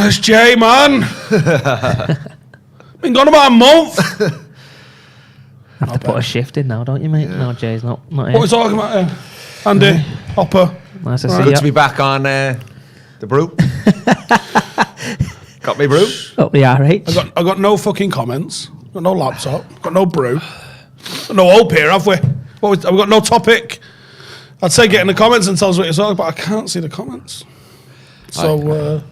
Where's Jay, man? Been gone about a month. Have to put a shift in now, don't you, mate? No, Jay's not here. What are we talking about here? Andy, Hopper. Nice to see Good you. to be back on the Brew. Got me, Brew? Up the RH. I got no fucking comments. Got no laptop. Got no brew. Got no hope here, have we? Have we got no topic? I'd say get in the comments and tell us what you're talking about. I can't see the comments. So,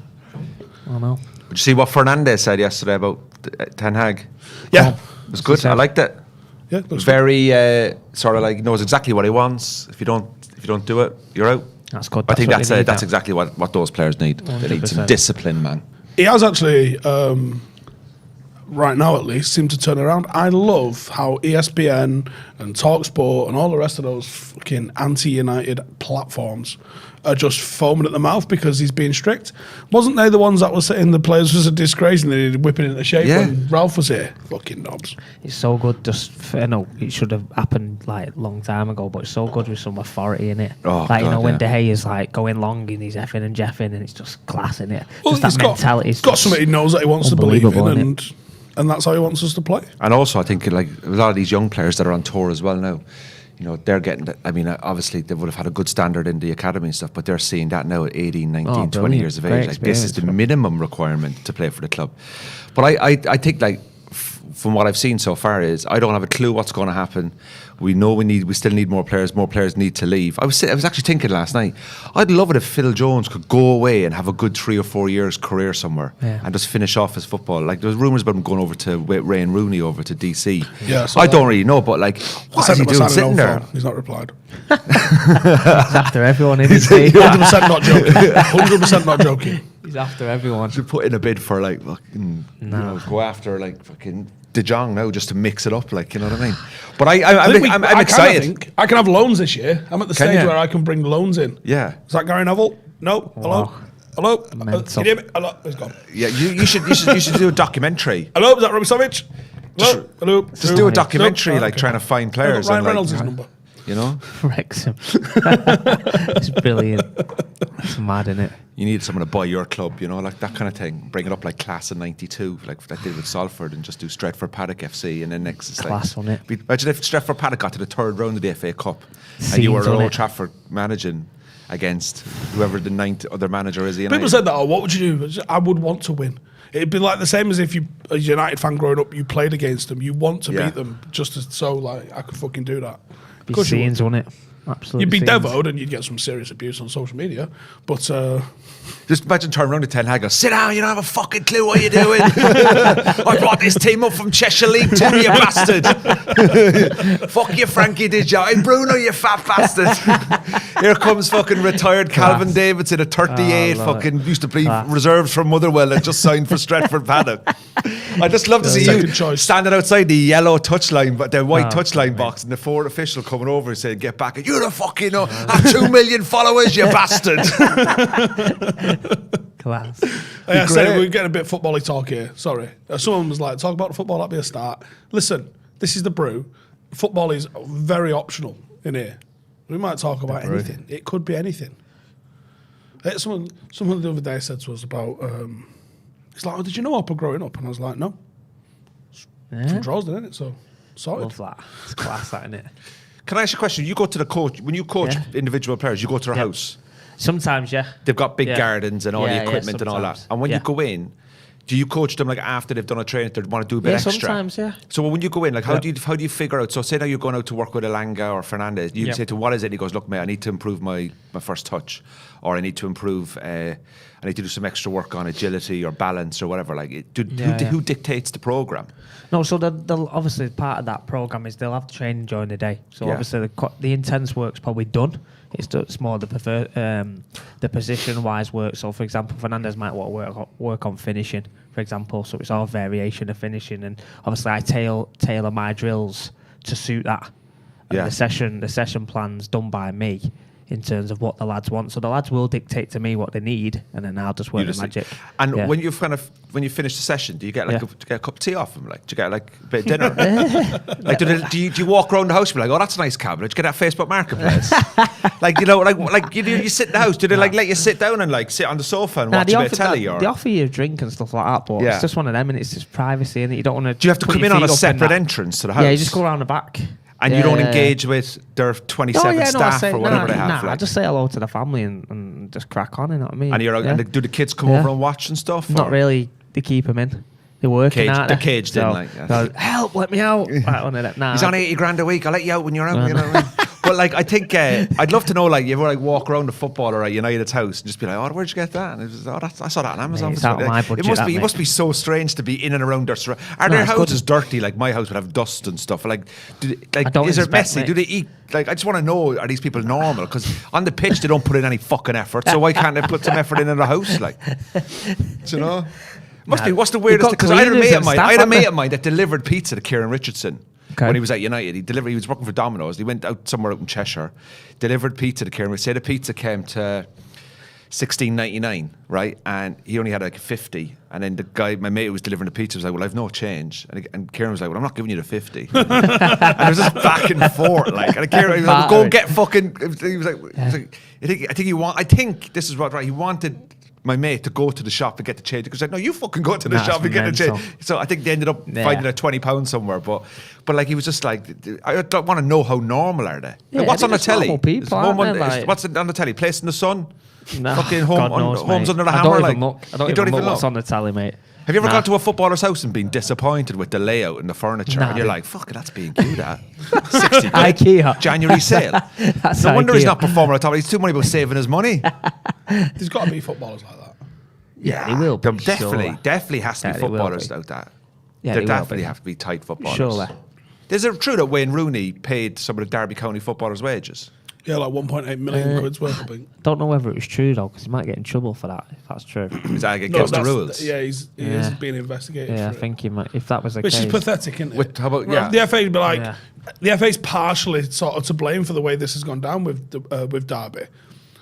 I know. Did you see what Fernandez said yesterday about Ten Hag? yeah. It was good. I liked it. Yeah, it looks Very sort of like knows exactly what he wants. If you don't do it, you're out. That's good. I think what they need, that's exactly what those players need. They need some 100%. discipline, man. He has actually, right now at least, seemed to turn around. I love how ESPN and TalkSport and all the rest of those fucking anti-United platforms are just foaming at the mouth because he's being strict. Wasn't they the ones that were saying the players was a disgrace and they whipping into shape when Ralph was here? Fucking knobs. It's so good. It should have happened like a long time ago, but it's so good with some authority in it. Oh, like, God, when De Gea's like going long and he's effing and jeffing and it's just class in it. Well, Just that mentality. He's got something he knows that he wants to believe in, unbelievable, and that's how he wants us to play. And also, I think like a lot of these young players that are on tour as well now, you know, they're getting. I mean, obviously they would have had a good standard in the academy and stuff, but they're seeing that now at 18, 19, 20 years of age. Like this is the minimum requirement to play for the club. But I think like from what I've seen so far is I don't have a clue what's going to happen. We know we still need more players. More players need to leave. I was actually thinking last night, I'd love it if Phil Jones could go away and have a good 3 or 4 years career somewhere and just finish off his football. Like there's rumours about him going over to Ray and Rooney over to DC. Yeah, I don't really know, but like, what is he doing sitting there? He's not replied. He's after everyone in his team. 100% not joking. 100% not joking. He's after everyone. Should put in a bid for like fucking, go after like fucking De Jong now just to mix it up, like, you know what I mean? But I'm excited. I can have loans this year. I'm at the stage where I can bring loans in. Yeah. Is that Gary Neville? No. Hello. Wow. Hello. Can Mental. you hear me? Hello. He's gone. Yeah, you should do a documentary. Hello. Is that Robbie Savage? Hello. Hello. Just do a documentary, like trying to find players. Ryan and, like, Reynolds' number. You know, Wrexham. It's brilliant. It's mad, isn't it? you need someone to buy your club, you know, like that kind of thing. Bring it up like class in '92, like that did with Salford, and just do Stretford Paddock FC, and then next it's Class, like, wasn't it? imagine if Stretford Paddock got to the third round of the FA Cup, and Scenes, you were at wasn't Old it? Trafford managing against whoever the ninth other manager is. People said that. Oh, what would you do? I would want to win. It'd be like the same as if you, a United fan growing up, you played against them. You want to beat them just as so. Like I could fucking do that. Be Course you would. scenes, wouldn't it? Absolutely. You'd be scenes. devoed and you'd get some serious abuse on social media. But Just imagine turning around to Ten Hag and go, sit down, you don't have a fucking clue what you're doing. I brought this team up from Cheshire League 2, you bastard. Fuck you, Frankie De Jong. Hey, Bruno, you fat bastard. Here comes fucking retired Calvin Davidson at 38, fucking used to play reserves for Motherwell and just signed for Stretford Paddock. I just love to see you choice. standing outside the yellow touchline, but the white touchline box, and the forward official coming over and saying, get back. And you're the fucking, have 2 million followers, you bastard. Class. I said we're getting a bit football-y talk here. Sorry. Someone was like, talk about football, that'd be a start. Listen, this is the Brew. Football is very optional in here. We might talk about anything. It could be anything. Someone the other day said to us about, it's like, oh, did you know Hopper growing up? And I was like, no. From Droylsden, isn't it? So, sorted. Love that. It's class, that, isn't it? Can I ask you a question? You go to the coach, when you coach individual players, you go to their house. Sometimes, yeah. They've got big gardens and all the equipment and all that. sometimes. And when you go in, do you coach them like after they've done a training, they want to do a bit extra? Sometimes, yeah. So when you go in, like how do you figure out? So say now you're going out to work with Elanga or Fernandez, you say to what is it? And he goes, look, mate, I need to improve my first touch, or I need to improve. I need to do some extra work on agility or balance or whatever. Like, who dictates the program? No, so they'll obviously part of that program is they'll have training during the day. So obviously the intense work's probably done. It's more the position-wise work. So for example, Fernandez might want to work on finishing, for example. So it's all variation of finishing, and obviously I tailor my drills to suit that. And the session plan's done by me in terms of what the lads want. So the lads will dictate to me what they need, and then I'll just work the magic. And when you finish the session, do you get like do you get a cup of tea off them? Like, do you get like a bit of dinner? Like, do you walk around the house and be like, oh, that's a nice cabinet? Do you get that Facebook Marketplace? Like, you know, like you sit in the house. Do they like let you sit down and like sit on the sofa and watch a bit of telly? Or they offer you a drink and stuff like that, but it's just one of them, and it's just privacy, and you don't want to. Do you have to come in on a separate entrance to the house? Yeah, you just go around the back. And you don't engage with their 27 staff or whatever they have. I just say hello to the family and just crack on, you know what I mean? And do the kids come over and watch and stuff? Not really. They keep them in. They're working out. They're caged in, like. Help, let me out. He's on 80 grand a week. I'll let you out when you're out. You know what I mean? But like, I think I'd love to know, like, you ever like walk around the footballer at United's house and just be like, oh, where'd you get that? And it was, I saw that on Amazon. It's out of my budget, it must be so strange to be in and around their. Are their houses dirty? Like my house would have dust and stuff. Like, is it messy? Do they eat? Like, I just want to know, are these people normal? Because on the pitch they don't put in any fucking effort. So why can't they put some effort in the house? Like, do you know? Must be. What's the weirdest? Because I had a mate of mine that delivered pizza to Kieran Richardson. Okay. When he was at United, he was working for Domino's. He went out somewhere out in Cheshire, delivered pizza to Kieran. Say the pizza came to $16.99, right? And he only had like 50. And then the guy, my mate who was delivering the pizza, was like, "Well, I've no change." And Kieran was like, "Well, I'm not giving you the 50." And it was just back and forth, like. And Kieran was like, "Go get fucking." He was like, I think this is what right. He wanted my mate to go to the shop and get the change, because like, no, you fucking go to the shop and get the change. So I think they ended up finding a £20 somewhere, but like he was just like, I don't want to know how normal are they. Yeah, like, what's on the telly? People, what's on the telly? Place in the Sun? No, fucking Homes Under the Hammer. I don't even look what's on the telly, mate. Have you ever gone to a footballer's house and been disappointed with the layout and the furniture? And you're like, fuck it, that's being cute at 60 quid. IKEA. January sale. No wonder he's not performing at all. He's too money about saving his money. There's got to be footballers like that. Yeah, he will be. Definitely has to be footballers like that. Yeah, there definitely have to be tight footballers. Surely. Is it true that Wayne Rooney paid some of the Derby County footballers' wages? Yeah, like 1.8 million quid's worth, I think. Don't know whether it was true though, because he might get in trouble for that if that's true. Is that against the rules? Yeah, he is being investigated. Yeah, I think he might. If that was the case, case, which is pathetic, isn't it? How about the FA would be like, the FA's partially sort of to blame for the way this has gone down with Derby.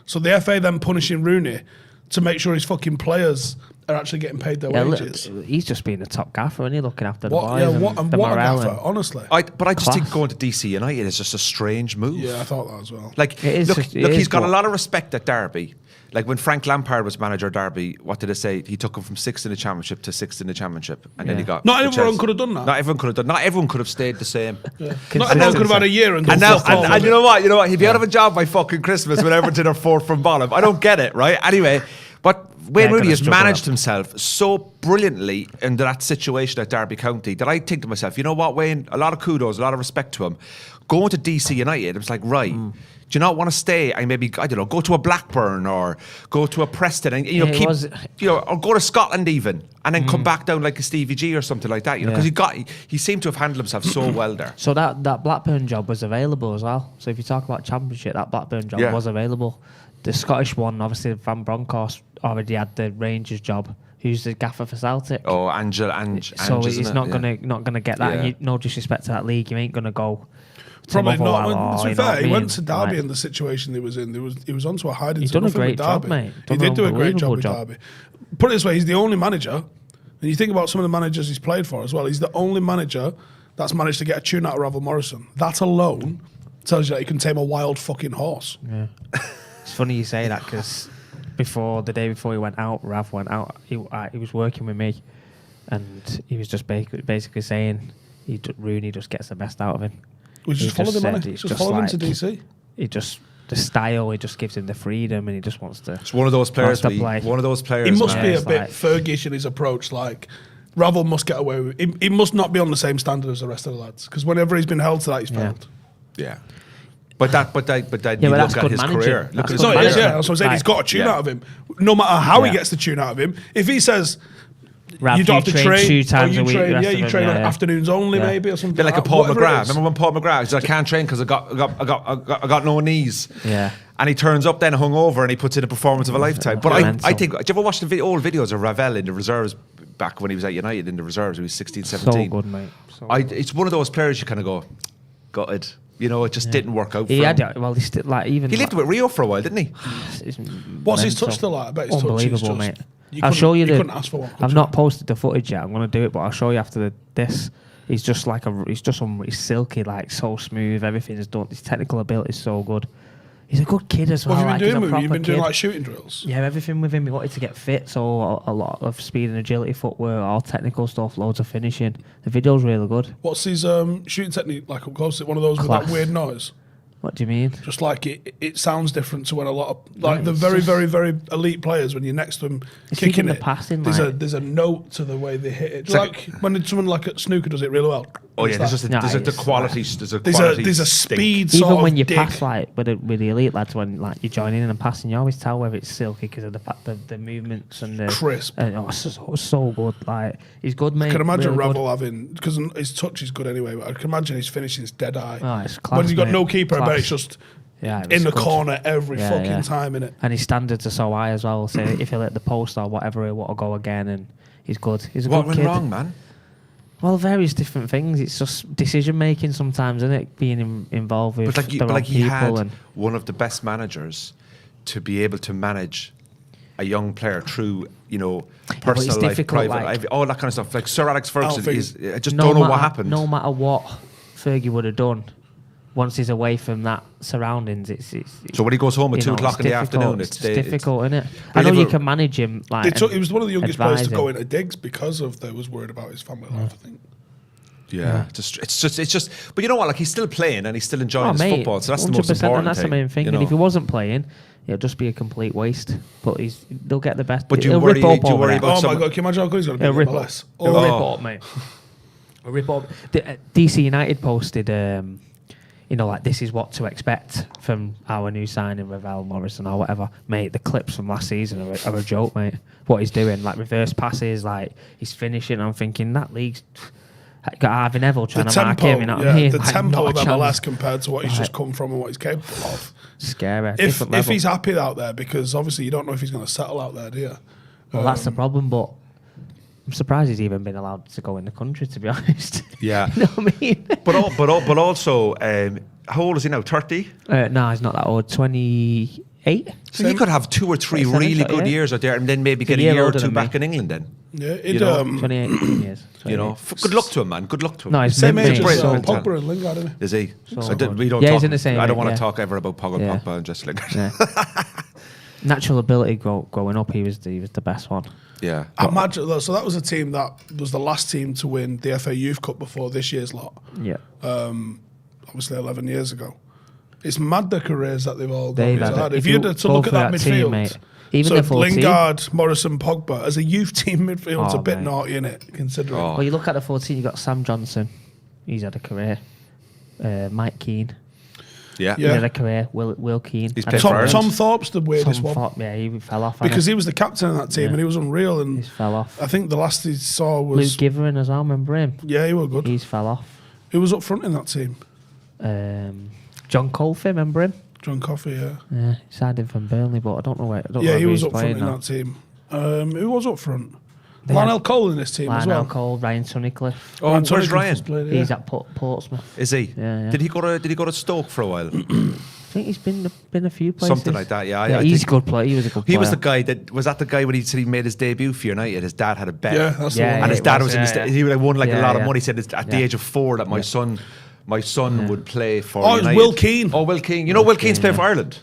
So the FA then punishing Rooney to make sure his fucking players are actually getting paid their wages. Look, he's just being a top gaffer, and he's looking after the boys. Yeah, what a gaffer, honestly. But I just think going to DC United is just a strange move. Yeah, I thought that as well. Like, look, he's got a lot of respect at Derby. Like when Frank Lampard was manager of Derby, what did I say? He took him from 6th in the Championship to 6th in the Championship, and then he got. Not everyone could have done that. Not everyone could have done. Not everyone could have stayed the same. Yeah. Not everyone could have had a year and you know what? He'd be out of a job by fucking Christmas when Everton are 4th from bottom. I don't get it, right? Anyway, but Wayne Rooney has managed himself so brilliantly in that situation at Derby County that I think to myself, you know what, Wayne? A lot of kudos, a lot of respect to him. Going to DC United, it was like, right. Do you not want to stay and maybe, I don't know, go to a Blackburn or go to a Preston and or go to Scotland even, and then come back down like a Stevie G or something like that, you know, because he seemed to have handled himself so well there. So that Blackburn job was available as well. So if you talk about Championship, that Blackburn job was available. The Scottish one, obviously, Van Bronckhorst already had the Rangers job. Who's the gaffer for Celtic? Oh, Angel. So he's not gonna get that. And no disrespect to that league, you ain't gonna go. Probably not. To be fair, he went to Derby in the situation he was in. He was onto a hiding. He's done a great job, mate. He did do a great job with Derby. Put it this way, he's the only manager. And you think about some of the managers he's played for as well. He's the only manager that's managed to get a tune out of Ravel Morrison. That alone tells you that he can tame a wild fucking horse. Yeah. It's funny you say that because the day before he went out, Rav went out. He was working with me, and he was just basically saying Rooney just gets the best out of him. We just followed him, man. Just followed him to DC. The style, he just gives him the freedom, and he just wants to. It's one of those players. One of those players. He must be a bit Fergish in his approach. Like Ravel must get away with it. He must not be on the same standard as the rest of the lads, because whenever he's been held to that, he's failed. Yeah. But you look at his career. Look at his career. That's what I'm saying. He's got a tune out of him. No matter how he gets the tune out of him. If he says, you don't have to train 2 times a week. You train on afternoons only, maybe, or something. Bit like a Paul McGrath. Remember when Paul McGrath said, I can't train because I got no knees. Yeah. And he turns up then hungover and he puts in a performance of a lifetime. But I think, do you ever watch the old videos of Ravel in the reserves back when he was at United in the reserves? He was 16, 17. So good, mate. It's one of those players you kind of go, gutted. You know, it just didn't work out. He for had him. it. Well, he still like even. He lived with Rio for a while, didn't he? What's his touch still like? I bet his touch is Unbelievable, just, mate. I'll show you. couldn't ask for one. I've not posted the footage yet. I'm going to do it, but I'll show you after this. He's just like he's silky, like so smooth. Everything is done. His technical ability is so good. He's a good kid as well. What have you been doing with him? You've been doing like shooting drills? Yeah, everything with him. He wanted to get fit, so a lot of speed and agility footwork, all technical stuff, loads of finishing. The video's really good. What's his shooting technique like up close? Is it one of those Class. with that weird noise? What do you mean? Just like it sounds different to when a lot of like the very, very, very elite players when you're next to them kicking the it. passing, there's a note to the way they hit it. Like when someone like at snooker does it really well. Oh yeah, there's a quality. There's a speed sort Even of when you dig. pass like with the elite lads, when like you're joining in and passing, you always tell whether it's silky because of the fact the movements and the crisp. It's so good. Like he's good, mate. I can imagine really Revel having, because his touch is good anyway, but I can imagine his finishing is dead eye. Oh, it's class, when you've got mate. no keeper, I bet Class. it's just It in was the good. corner every fucking time, innit? And his standards are so high as well. So if he'll hit the post or whatever, he'll want to go again, and he's good. He's a What good went kid. wrong, man? Well, various different things. It's just decision making sometimes, isn't it? Being involved with the wrong he people had and one of the best managers to be able to manage a young player through, personal life, difficult, private life, all that kind of stuff. Like Sir Alex Ferguson, I just no don't know matter, what happened. No matter what Fergie would have done, once he's away from that surroundings, it's so when he goes home at 2 o'clock in the afternoon, it's difficult, isn't it? But I know if you it- can manage him. Like He was one of the youngest players to advise go him. into digs because of they was worried about his family life, I think. Yeah, it's just. But you know what? Like he's still playing and he's still enjoying his mate, football. So that's the most 100%, important and that's thing. the main thing. you And if he know. wasn't playing, it'll just be a complete waste. But they'll get the best. But do you he'll worry- rip up do you over worry there. about Oh my someone- God, can you imagine how good he's going to be He'll in rip up. MLS? He'll Oh. rip up, mate. He'll rip up. DC United posted, like this is what to expect from our new signing, Ravel Morrison or whatever. Mate, the clips from last season are a joke, mate. What he's doing, like reverse passes, like he's finishing. I'm thinking that league's got Harvey Neville trying to mark him. You know what I mean? the Like, tempo not of a MLS chance. compared to what he's just Like- come from and what he's capable of. Scary. If different level. he's happy out there, because obviously you don't know if he's going to settle out there, do you? Well, that's the problem, but I'm surprised he's even been allowed to go in the country, to be honest. Yeah. You know what I mean? But also, how old is he now? 30. No, he's not that old. 28. So he could have 2 or 3 27, really good 28. years out there, and then maybe He's a get a year year or older 2 than back me. in England. Then 28 years. good luck to him, man. Good luck to him. No, he's Same mint, age mate. as So brilliant. Pogba and Lingard, isn't he? Is he? So good. We don't Yeah, talk, he's in the same I don't age, want to yeah. talk ever about Pogba Yeah. and Jess Lingard. Yeah. Natural ability growing up, he was the best one. Yeah. Imagine that. So that was a team that was the last team to win the FA Youth Cup before this year's lot. Yeah. Obviously 11 years ago. It's mad the careers that they've all They've done. had it. If you had to go look at through that team, midfield, mate, even so the 14. Lingard, Morrison, Pogba, as a youth team midfield's Oh, a bit mate. naughty, innit? Considering. Oh. Well, you look at the 14, you got Sam Johnson. He's had a career. Mike Keane. Yeah. Yeah. He had a career. Will Keane. He's had played a for Tom, Ireland. Tom Thorpe's the weirdest Tom one. Thorpe, yeah, he fell off. Because he was the captain of that team Yeah. and he was unreal. And He's fell off. I think the last he saw Luke was. Givering as well, remember him? Yeah, he was good. He's fell off. Who was up front in that team? John Colfie, remember him? John Coffey, yeah. Yeah, he signed him from Burnley, but I don't know where. I don't Yeah, know he where was he's up front playing in now. that team. Who was up front? They Lionel had Cole in this team as Lionel well. Cole, Ryan Tunnicliffe. Oh, Ryan where's Tunnicliffe Ryan? has played, yeah. He's at Portsmouth. Is he? Yeah. Did he go to Stoke for a while? I think he's been a few places. Something like that. Yeah. I he's think a good player. He was a good player. He was the guy that was that the guy when he said he made his debut for United. His dad had a bet. Yeah, that's the Yeah, one. And his it dad was, was in yeah, his, yeah. he won like a Yeah, lot of yeah. money. He said at the Yeah. age of 4 that my son would play for Oh, it was United. Will Keane. Oh, Will Keane. You know Will Keane's playing for Ireland.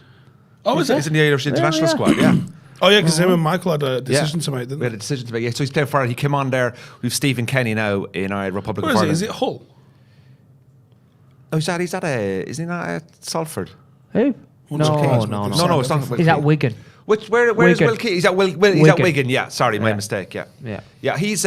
Oh, is He's it? in the Irish international yeah. squad, yeah. Oh, yeah, because him and Michael had a decision to make, didn't We they? had a decision to make. Yeah, so he's playing for Ireland. He came on there with Stephen Kenny now in our Republic Where of is it? Ireland. Is it Hull? Oh, is he not at Salford? Who? One's No, Keane's no, with no. the No, it's not Will He's at Keane. Wigan. Where is Wigan. Will Keane? He's at He's at Wigan. Wigan. Yeah, sorry, my Yeah. mistake. Yeah, Yeah. He's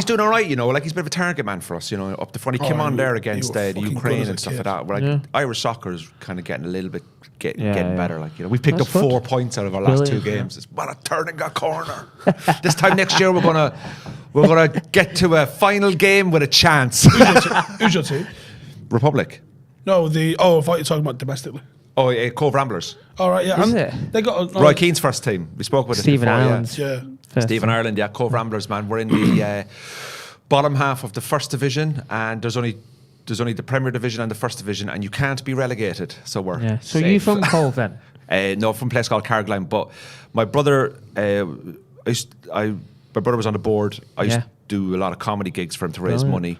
doing all right. You know, like he's a bit of a target man for us. You know, up the front. He came on there against he was fucking Ukraine good as a and stuff like kid. that. Where, like Yeah. Irish soccer is kind of getting a little bit getting Yeah. better. Like, you know, we picked That's up good. 4 points out of our last 2 Brilliant, yeah. games. It's what a turning a corner. This time next year we're gonna get to a final game with a chance. Who's your team? Republic. No, I thought you were talking about domestically. Oh, yeah, Cove Ramblers. All right, yeah. Is and it? They got Roy Keane's first team. We spoke about this Stephen before. Ireland's Yeah. first Stephen team. Ireland, yeah, Cove Ramblers, man. We're in the bottom half of the first division, and there's only there's only the Premier Division and the First Division, and you can't be relegated. So we're So safe. you from Cove then? No, from a place called Carrick. But my brother, my brother was on the board. I used to do a lot of comedy gigs for him to raise money.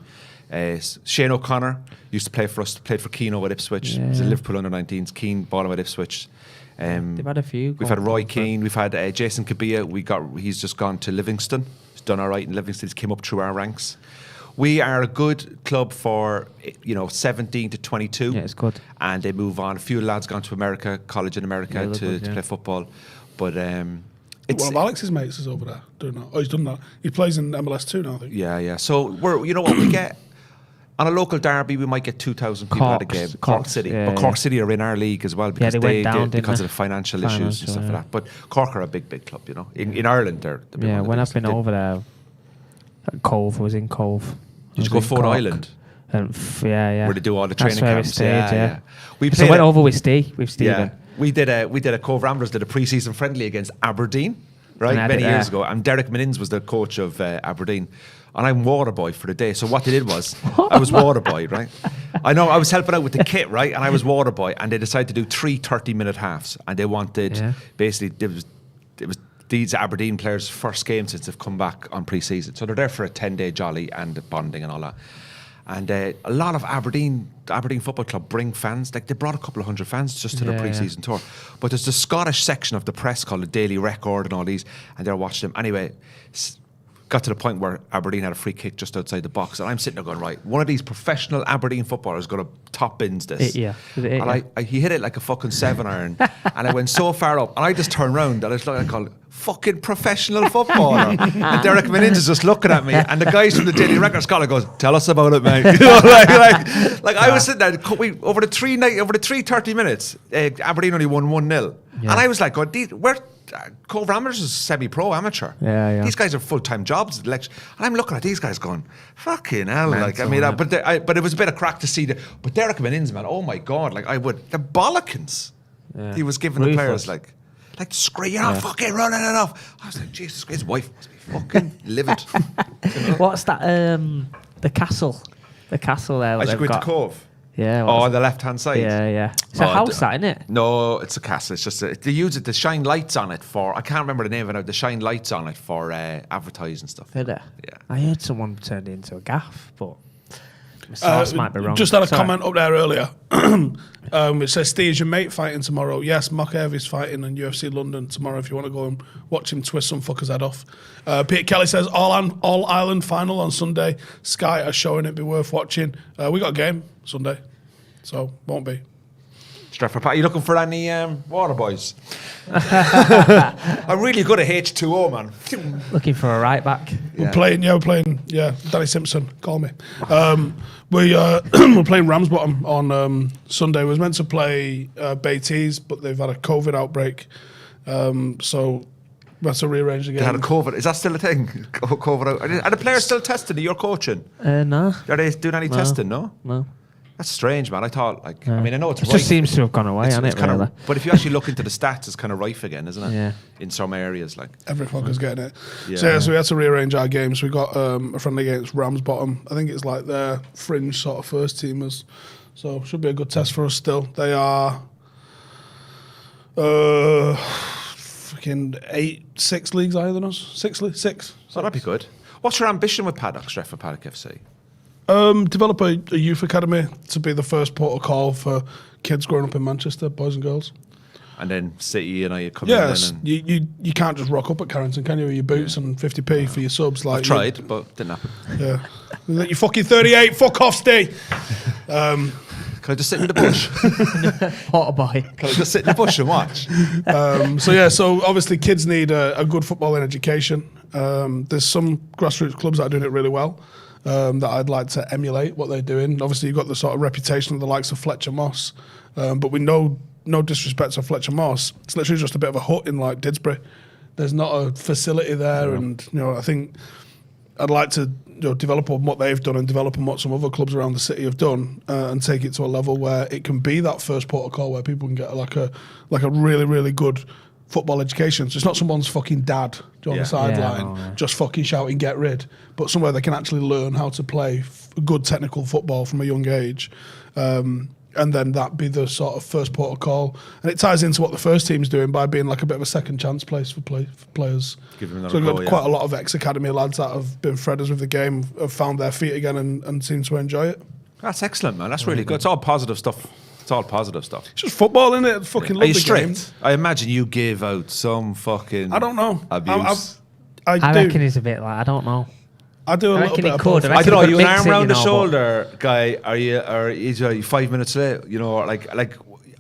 Shane O'Connor used to play for us. Played for Keane at Ipswich. He was a Liverpool under-19s. Keane bought him at Ipswich. They've had a few. We've had Roy Keane. We've had Jason Kabia. He's just gone to Livingston. He's done all right in Livingston. He's came up through our ranks. We are a good club for 17 to 22. Yeah, it's good. And they move on. A few lads gone to America, college in America to play football. But it's one of Alex's mates is over there doing that. Oh, he's done that. He plays in MLS too now, I think. Yeah. So you know what we get on a local derby, we might get 2,000 people at a game. Cork City, but Cork City are in our league as well because they went down, because of the financial issues and stuff like that. But Cork are a big club, you know. In Ireland, they're the big when I've been over there, Cove was in Cove. Did you go Ford Island? Where they do all the training camps. Stayed, We went over with Steve. With Stephen. We did a Cove Ramblers did a pre-season friendly against Aberdeen, right, many years ago. And Derek Menins was the coach of Aberdeen, and I'm water boy for the day. So what they did was, I was water boy, right? I know I was helping out with the kit, right, and I was water boy, and they decided to do 3 30-minute halves, and they wanted basically it was these Aberdeen players' first game since they've come back on pre-season. So they're there for a 10-day jolly and bonding and all that. And a lot of Aberdeen Football Club bring fans. Like, they brought a couple of hundred fans just to their pre-season tour. But there's the Scottish section of the press called the Daily Record and all these, and they're watching them. Anyway, got to the point where Aberdeen had a free kick just outside the box, and I'm sitting there going, right, one of these professional Aberdeen footballers is going to top bins this. He hit it like a fucking 7-iron, and I went so far up, and I just turned around, and I called fucking professional footballer. And Derek Menins is just looking at me, and the guys from the Daily Record scholar goes, "Tell us about it, mate." You know, like I was sitting there over the 3 30 minutes. Aberdeen only won 1-0, and I was like, "God, Cove Ramblers is semi-pro amateur. These guys are full-time jobs. And I'm looking at these guys going, fucking hell." But it was a bit of crack to see but Derek Menins, man, oh my God, the bollockins he was giving the players, like scream, you're not fucking running it off. I was like, Jesus Christ, his wife must be fucking livid. You know? What's that? The castle there. I should go into Cove. Yeah. On the left-hand side. Yeah. It's a house, that, isn't it? No, it's a castle. It's just they use it to shine lights on it for. I can't remember the name of it now. They shine lights on it for advertising stuff. Did it? Yeah. I heard someone turned it into a gaff, but my source might be wrong. Just had a comment up there earlier. It says, "Steve's your mate fighting tomorrow." Yes, Mokaev is fighting in UFC London tomorrow. If you want to go and watch him twist some fucker's head off. Peter Kelly says, All Ireland final on Sunday. Sky are showing it. Be worth watching. We got a game Sunday, so won't be. Stretford, are you looking for any water boys? I'm really good at H2O, man. Looking for a right back. We're playing. Danny Simpson, call me. We're playing Ramsbottom on Sunday. We was meant to play Beatties, but they've had a COVID outbreak, so we have to rearrange the game. They had a COVID. Is that still a thing? COVID out. Are the players still tested? Are you coaching? No. Are they doing any testing? No. That's strange, man. I thought, I know it's it just seems to have gone away, hasn't it? Really? But if you actually look into the stats, it's kind of rife again, isn't it? Yeah. In some areas, every fucker's getting it. Yeah. So we had to rearrange our games. We got a friendly against Ramsbottom. I think it's like their fringe sort of first teamers. So should be a good test for us still. They are freaking 6 leagues higher than us. 6. So that'd be good. What's your ambition with Paddock, Stretford Paddock FC? Develop a youth academy to be the first port of call for kids growing up in Manchester, boys and girls. And then City and I come in. You can't just rock up at Carrington, can you? With your boots and 50p for your subs. I've tried, but didn't happen. Yeah, you fucking 38. Fuck off, Steve. Can I just sit in the bush? What a boy. Can I just sit in the bush and watch? So obviously kids need a good footballing education. There's some grassroots clubs that are doing it really well. That I'd like to emulate what they're doing. Obviously, you've got the sort of reputation of the likes of Fletcher Moss, but we know, no disrespect to Fletcher Moss, it's literally just a bit of a hut in like Didsbury. There's not a facility there, and I think I'd like to develop on what they've done and develop on what some other clubs around the city have done, and take it to a level where it can be that first port of call where people can get like a really, really good football education. So it's not someone's fucking dad on the sideline just fucking shouting get rid, but somewhere they can actually learn how to play good technical football from a young age. And then that be the sort of first port of call. And it ties into what the first team's doing by being like a bit of a second chance place for players. So we've got quite a lot of ex-academy lads that have been threaders with the game, have found their feet again and seem to enjoy it. That's excellent, man. That's really good. It's all positive stuff. It's just football, innit? I fucking love the game. I imagine you give out some fucking I don't know. abuse. I reckon it's a bit like, I don't know. I do a little bit of both. I don't know. Are you an arm around the shoulder guy? Are you 5 minutes late? You know, like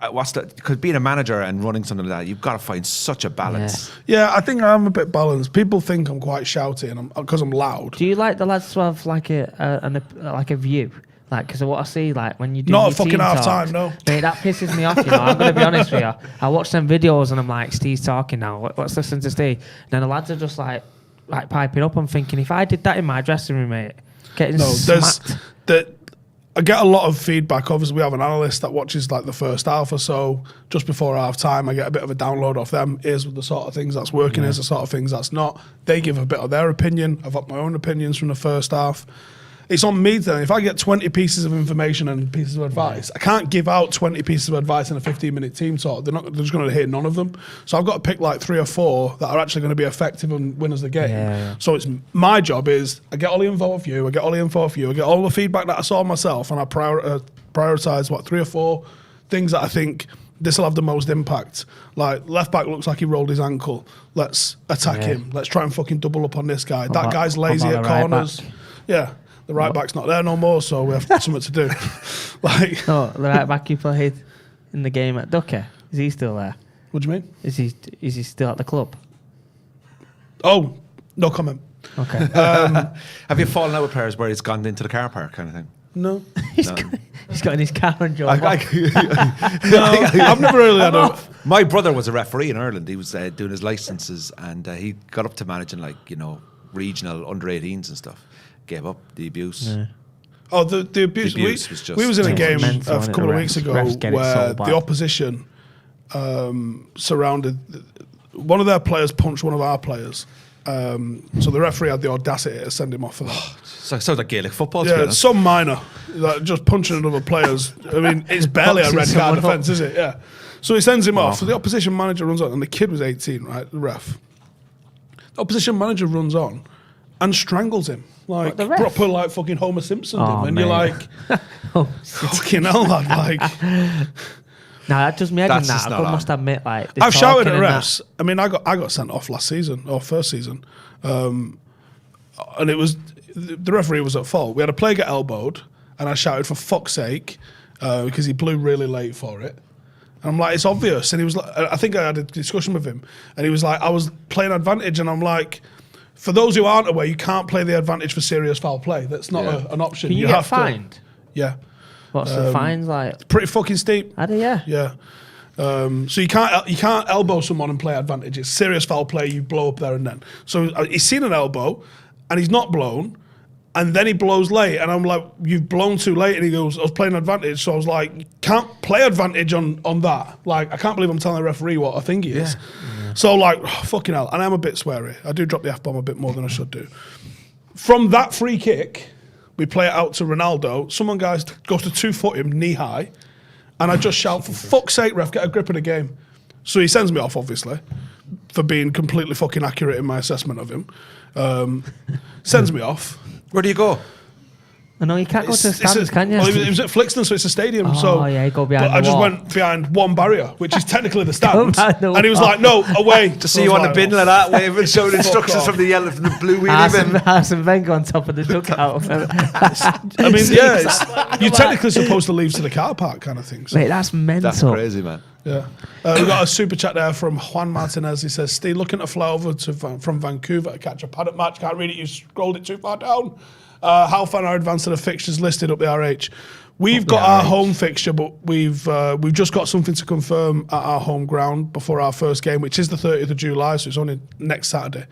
what's that? Because being a manager and running something like that, you've got to find such a balance. Yeah, I think I'm a bit balanced. People think I'm quite shouty, and because I'm loud. Do you like the lads to have like a view? Like, because of what I see, like when you do not a fucking half time, no. Mate, that pisses me off. You know, I'm gonna be honest with you. I watch them videos and I'm like, Steve's talking now. Let's listen to Steve. And then the lads are just like piping up. I'm thinking, if I did that in my dressing room, mate, getting smacked. I get a lot of feedback. Obviously, we have an analyst that watches like the first half or so. Just before half time, I get a bit of a download off them. Here's the sort of things that's working. Here's the sort of things that's not. They give a bit of their opinion. I've got my own opinions from the first half. It's on me then. If I get 20 pieces of information and pieces of advice, I can't give out 20 pieces of advice in a 15-minute team talk. They're just going to hear none of them. So I've got to pick like 3 or 4 that are actually going to be effective and win us the game. So it's my job is I get all the info off you, I get all the info off you, I get all the feedback that I saw myself, and I prioritise 3 or 4 things that I think this will have the most impact. Like left back looks like he rolled his ankle. Let's attack him. Let's try and fucking double up on this guy. That guy's lazy at corners. The right back's not there no more, so we have something to do. The right back you played in the game at Ducker, is he still there? What do you mean? Is he still at the club? Oh, no comment. Okay. Have you fallen out with players where he's gone into the car park kind of thing? No. He's got in his car and drove off. I've never really had a... My brother was a referee in Ireland. He was doing his licences, and he got up to managing regional under-18s and stuff. Gave up the abuse. Oh, the abuse. We was in a game a couple of weeks ago where the opposition surrounded... One of their players punched one of our players. So the referee had the audacity to send him off for that. Sounds like Gaelic football. Yeah, it's some minor. Like just punching another player's... I mean, it's barely a red card offence, is it? Yeah. So he sends him off. So the opposition manager runs on, and the kid was 18, right? The ref. The opposition manager runs on and strangles him. Like proper, like fucking Homer Simpson did. And you're like, fucking hell, lad. Like, no, that does me head in that. I must admit, like, I've shouted at refs. I mean, I got sent off last season or first season, and it was the referee was at fault. We had a player get elbowed, and I shouted for fuck's sake because he blew really late for it. And I'm like, it's obvious. And he was like, I think I had a discussion with him, and he was like, I was playing advantage, and I'm like, for those who aren't aware, you can't play the advantage for serious foul play. That's not an option. Can you get fined? Yeah. What's the fines like? It's pretty fucking steep. Yeah. So you can't elbow someone and play advantage. It's serious foul play. You blow up there and then. So he's seen an elbow, and he's not blown, and then he blows late, and I'm like, you've blown too late. And he goes, I was playing advantage. So I was like, you can't play advantage on that. Like, I can't believe I'm telling the referee what I think he is. Yeah. So like, fucking hell. And I'm a bit sweary. I do drop the F-bomb a bit more than I should do. From that free kick, we play it out to Ronaldo. Someone goes to 2-foot him, knee high. And I just shout, for fuck's sake, ref, get a grip of the game. So he sends me off, obviously, for being completely fucking accurate in my assessment of him. Sends me off. Where do you go? I know you can't go to the stands, can you? Well, it was at Flixton, so it's a stadium. You go behind I just went behind one barrier, which is technically the stands. And he was like, no, away. To see you on the bin like that, waving, showing instructions from the blue wheelie bin. Arsene Wenger on top of the dugout. I mean, yeah, you're technically supposed to leave to the car park kind of thing. So. Mate, that's mental. That's crazy, man. Yeah. We got a super chat there from Juan Martinez. He says, Steve, looking to fly over from Vancouver to catch a Paddock match. Can't read it, you scrolled it too far down. How far are advanced to the fixtures listed up the RH? We've got our home fixture, but we've just got something to confirm at our home ground before our first game, which is the 30th of July, so it's only next Saturday.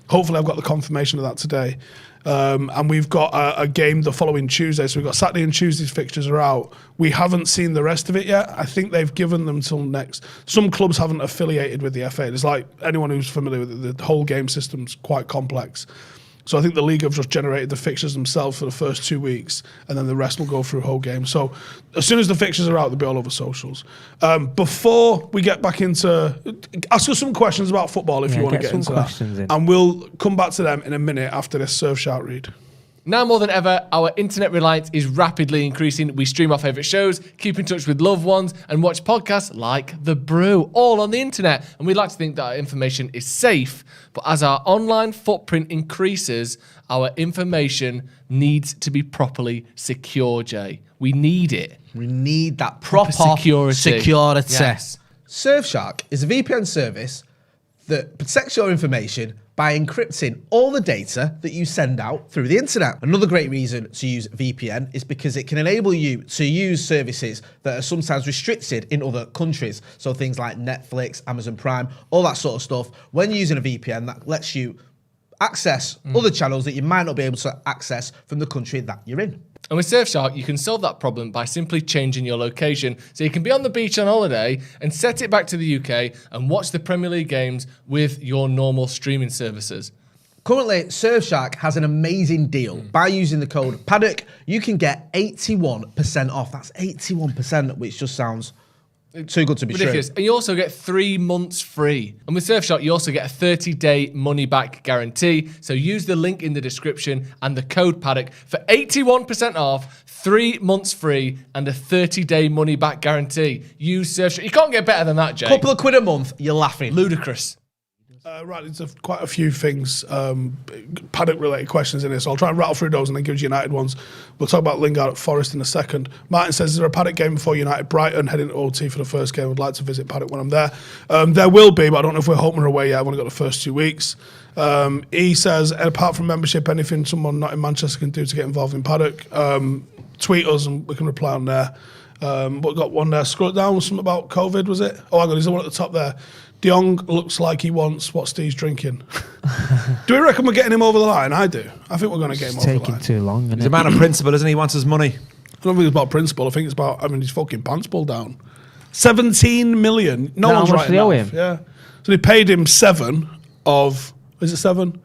Hopefully I've got the confirmation of that today. And we've got a game the following Tuesday. So we've got Saturday and Tuesday's fixtures are out. We haven't seen the rest of it yet. I think they've given them till next. Some clubs haven't affiliated with the FA. There's like anyone who's familiar with it, the whole game system's quite complex. So I think the league have just generated the fixtures themselves for the first 2 weeks, and then the rest will go through whole game. So as soon as the fixtures are out, they'll be all over socials. Before we get back into, ask us some questions about football if you want to get into that. And we'll come back to them in a minute after this Surf Shout read. Now more than ever, our internet reliance is rapidly increasing. We stream our favourite shows, keep in touch with loved ones, and watch podcasts like The Brew, all on the internet. And we'd like to think that our information is safe. But as our online footprint increases, our information needs to be properly secure, Jay. We need it. We need that proper security. Yes. Surfshark is a VPN service that protects your information by encrypting all the data that you send out through the internet. Another great reason to use VPN is because it can enable you to use services that are sometimes restricted in other countries. So things like Netflix, Amazon Prime, all that sort of stuff. When using a VPN, that lets you access other channels that you might not be able to access from the country that you're in. And with Surfshark, you can solve that problem by simply changing your location. So you can be on the beach on holiday and set it back to the UK and watch the Premier League games with your normal streaming services. Currently, Surfshark has an amazing deal. By using the code Paddock, you can get 81% off. That's 81%, which just sounds too good to be ridiculous. true. And you also get 3 months free. And with Surfshark, you also get a 30-day money-back guarantee. So use the link in the description and the code Paddock for 81% off, 3 months free, and a 30-day money-back guarantee. Use Surfshark. You can't get better than that, Jay. Couple of quid a month, you're laughing. Ludicrous. Right, there's quite a few things, Paddock-related questions in here, so I'll try and rattle through those and then give you United ones. We'll talk about Lingard at Forest in a second. Martin says, is there a Paddock game before United Brighton heading to OT for the first game? Would like to visit Paddock when I'm there. There will be, but I don't know if we're home or away yet. I've only got the first 2 weeks. He says, apart from membership, anything someone not in Manchester can do to get involved in Paddock, tweet us and we can reply on there. But got one there. Scroll it down, something about COVID, was it? Oh, hang on, there's the one at the top there. De Jong looks like he wants what Steve's drinking. Do we reckon we're getting him over the line? I do. I think we're going to get him over the line. Taking too long. He's a man of principle, isn't he? He wants his money. I don't think it's about principle. I think it's about having his fucking pants pulled down. 17 million. No one's writing that off. Yeah. So they paid him 7 of, is it 7?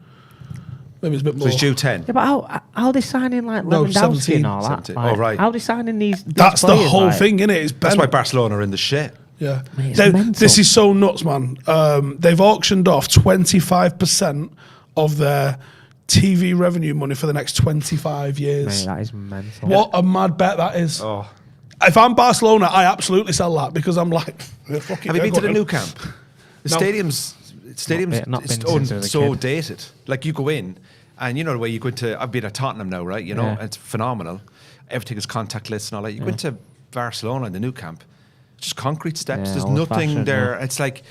Maybe it's a bit more. So he's due 10. Yeah, but how are they signing like Lewandowski and all that? 17. Like, Oh, right. How are they signing these That's players, the whole like? thing, innit? It's That's why Barcelona are in the shit. Yeah. Mate, it's mental. This is so nuts, man. They've auctioned off 25% of their TV revenue money for the next 25 years. Mate, that is mental. What a mad bet that is. Oh. If I'm Barcelona, I absolutely sell that because I'm like, Have you been to the new camp? The No. stadium's Not been it's since so I was a kid. dated. Like you go in, and you know the way you go into. I've been at Tottenham now, right? You know, Yeah. it's phenomenal. Everything is contactless and all that. You go into Barcelona in the new camp, just concrete steps. Yeah, There's nothing old-fashioned, there. yeah. It's like,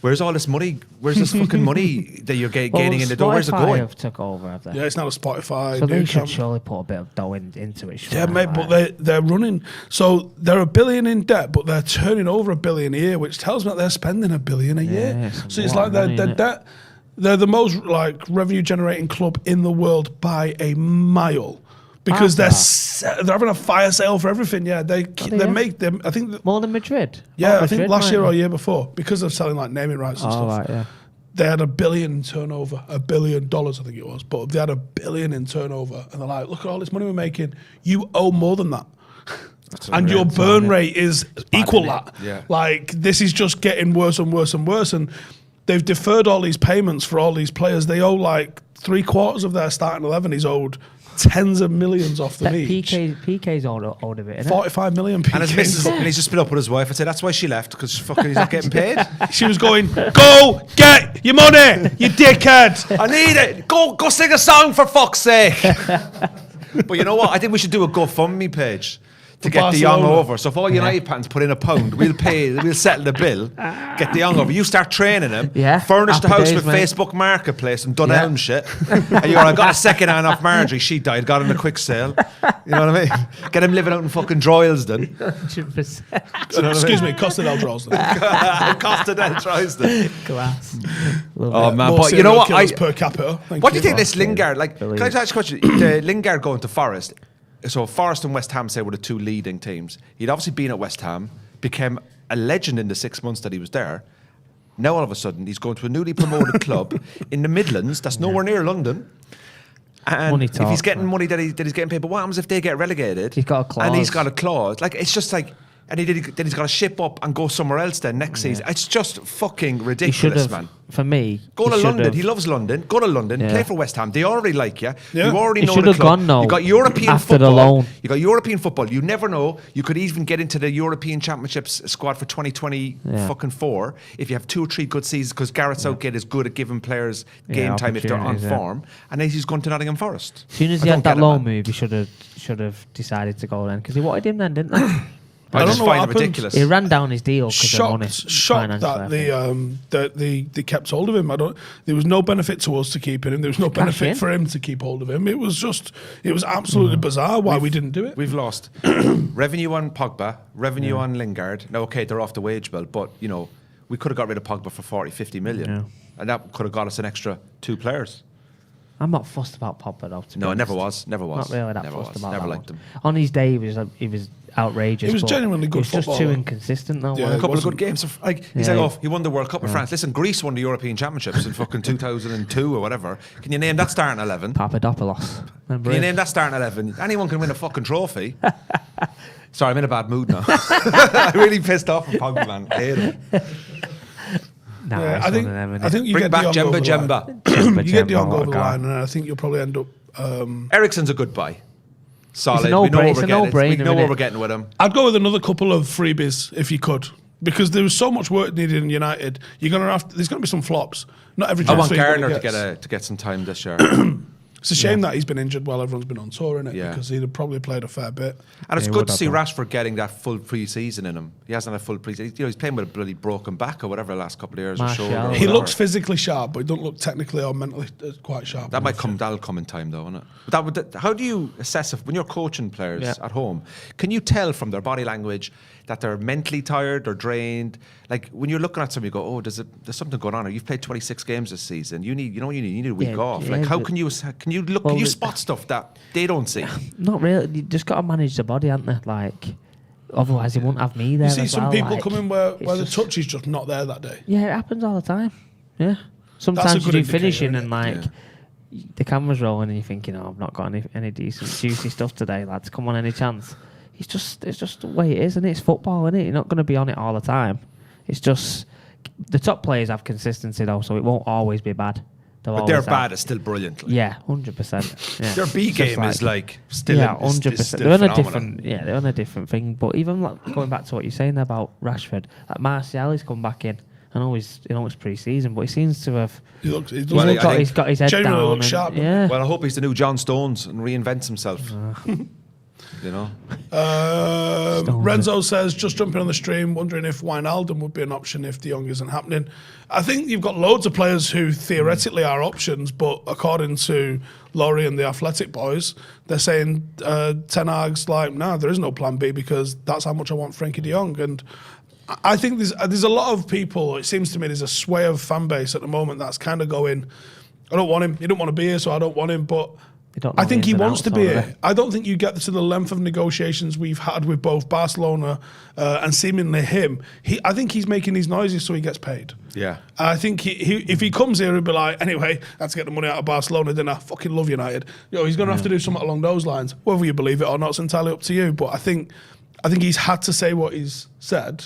where's all this money? Where's this fucking money that you're gaining in the door? Where's it Spotify going? have took over, have they? Yeah, it's not a Spotify. So they new should camp. surely put a bit of dough into it. Yeah, mate, but they're running. So they're $1 billion in debt, but they're turning over $1 billion a year, which tells me that they're spending $1 billion a year. it's So it's a lot like of money, their innit? debt. They're the most like revenue generating club in the world by a mile because they're having a fire sale for everything. Yeah, they yeah? make them. I think. More than Madrid. Yeah, Oh, I think Madrid, last year right? or year before because of selling like naming rights and Oh, stuff. right, yeah. They had $1 billion in turnover, $1 billion, I think it was, but they had $1 billion in turnover, and they're like, "Look at all this money we're making. You owe more than that, and your burn rate is equal that. Yeah. Like this is just getting worse and worse and worse, and they've deferred all these payments for all these players. They owe like 3/4 of their starting 11 is owed tens of millions off them each. PK's owed a bit, isn't it? 45 million PK. And his missus, and he's just split up with his wife. I'd say that's why she left because fucking he's not getting paid. She was going, "Go get your money, you dickhead." I need it. Go sing a song for fuck's sake. But you know what? I think we should do a GoFundMe page to get De Jong Barcelona. over. So if all United fans put in £1, we'll settle the bill, get De Jong over. You start training him, furnish the happy house days, with mate. Facebook Marketplace and Dunelm shit. And you're like, got a second hand off Marjorie, she died, got him a quick sale. You know what I mean? Get him living out in fucking Droylsden. 100%. Excuse me, Costa del Droylsden. Costa del Droylsden. Class. Oh man, More but you know what? serial killers per capita. What do you think this Lingard? Like, Believe. can I just ask a question? The Lingard going to Forest. So Forest and West Ham say were the two leading teams. He'd obviously been at West Ham, became a legend in the 6 months that he was there. Now all of a sudden he's going to a newly promoted club in the Midlands that's nowhere near London. And Money if he's talks, getting man. money that he's getting paid, but what happens if they get relegated? He's got a clause. And he's got a clause. Like, it's just like, and then he's got to ship up and go somewhere else then next season. It's just fucking He should ridiculous, have, man. for me. Go to he should London. have- He loves London. Go to London. Yeah. Play for West Ham. They already like you. Yeah. You already He know should the have club. gone, though, You got European after the football. loan. You got European football. You never know. You could even get into the European Championships squad for 2020 fucking 4 if you have 2 or 3 good seasons, because Gareth Southgate is good at giving players game time if they're on opportunities, yeah. form. And then he's going to Nottingham Forest. As soon as I he don't had that get it, loan man. move, he should have decided to go then, because he wanted him then, didn't they? I don't just know what find it happened. ridiculous. He ran down his deal because of money. Shocked that they kept hold of him. There was no benefit to us to keeping him. There was no benefit in. for him to keep hold of him. It was absolutely bizarre why we didn't do it. We've lost revenue on Pogba, revenue on Lingard. Now, okay, they're off the wage bill, but, you know, we could have got rid of Pogba for 40, 50 million. Yeah. And that could have got us an extra 2 players. I'm not fussed about Pogba though. To be No, honest. never was. Never was. Not really that Never fussed was. about Never that liked one. him. On his day, he was outrageous. He was but genuinely good He's just too footballer. inconsistent though. Yeah, wasn't A couple he? of good games. He's Yeah. like, oh, he won the World Cup with France. Listen, Greece won the European Championships in fucking 2002 or whatever. Can you name that starting 11? Papadopoulos. Remember Can you him? name that starting 11? Anyone can win a fucking trophy. Sorry, I'm in a bad mood now. I'm really pissed off with Pogba, man. I hate him. Nah, Yeah, it's I think one of them, I innit? think you Bring get back De Jong over the line. Jemba. You get De Jong what a over the guy. line, and I think you'll probably end up. Ericsson's a good buy. Solid. no We know brainer- what it's we're a getting. We no-brainer, know what innit? we're getting with him. I'd go with another couple of freebies if you could, because there was so much work needed in United. You're gonna have. There's gonna be some flops. Not every. I want transfer you're Garner gonna to get some time this year. It's a shame that he's been injured while everyone's been on tour, isn't it? Yeah. Because he'd have probably played a fair bit. And it's He good would to have see done. Rashford getting that full pre-season in him. He hasn't had a full pre-season. You know, he's playing with a bloody broken back or whatever the last couple of years. Or Martial. shoulder or He He whatever. looks physically sharp, but he don't look technically or mentally quite sharp. That might come. That'll come in time, though, won't it? But how do you assess when you're coaching players Yeah. at home? Can you tell from their body language that they're mentally tired or drained? Like when you're looking at somebody, you go, "Oh, there's something going on." Or you've played 26 games this season. You need a week Yeah, off. yeah, Like how but- can you look? Well, can you the- spot stuff that they don't see? Not really. You just got to manage the body, haven't they? Like, otherwise he won't have me there. You see as some well, people like, coming where it's the just- touch is just not there that day. Yeah, it happens all the time. Yeah. Sometimes you good do indicator, finishing innit? and like the camera's rolling and you're thinking, "Oh, I've not got any decent juicy stuff today, lads. Come on, any chance?" It's just the way it is, and it's football, isn't it? You're not going to be on it all the time. It's just the top players have consistency though, so it won't always be bad. They'll But their always have- bad is still brilliant. Like. Yeah, 100%. Yeah. Their B It's just game is like still yeah, is 100%. still They're on a phenomenal. different, they're on a different thing. But even like going back to what you're saying about Rashford, like Martial's come back in. I know it's pre-season, but he seems to have. He looks. He does Well, look I think He's got his head genuinely down. looks and- sharp, doesn't he? yeah. Well, I hope he's the new John Stones and reinvents himself. You know. Renzo says, just jumping on the stream, wondering if Wijnaldum would be an option if De Jong isn't happening. I think you've got loads of players who theoretically are options, but according to Laurie and the Athletic boys, they're saying Ten Hag's like, nah, there is no plan B because that's how much I want Frankie De Jong. And I think there's a lot of people, it seems to me there's a sway of fan base at the moment that's kind of going, I don't want him, he don't want to be here, so I don't want him, but They don't know I think the he ins and wants to outs, be do they? here. I don't think you get to the length of negotiations we've had with both Barcelona and seemingly him. I think he's making these noises so he gets paid. Yeah. I think he if he comes here, he'll be like, anyway, I had to get the money out of Barcelona, then I fucking love United. He's going to have to do something along those lines. Whether you believe it or not, it's entirely up to you. But I think he's had to say what he's said.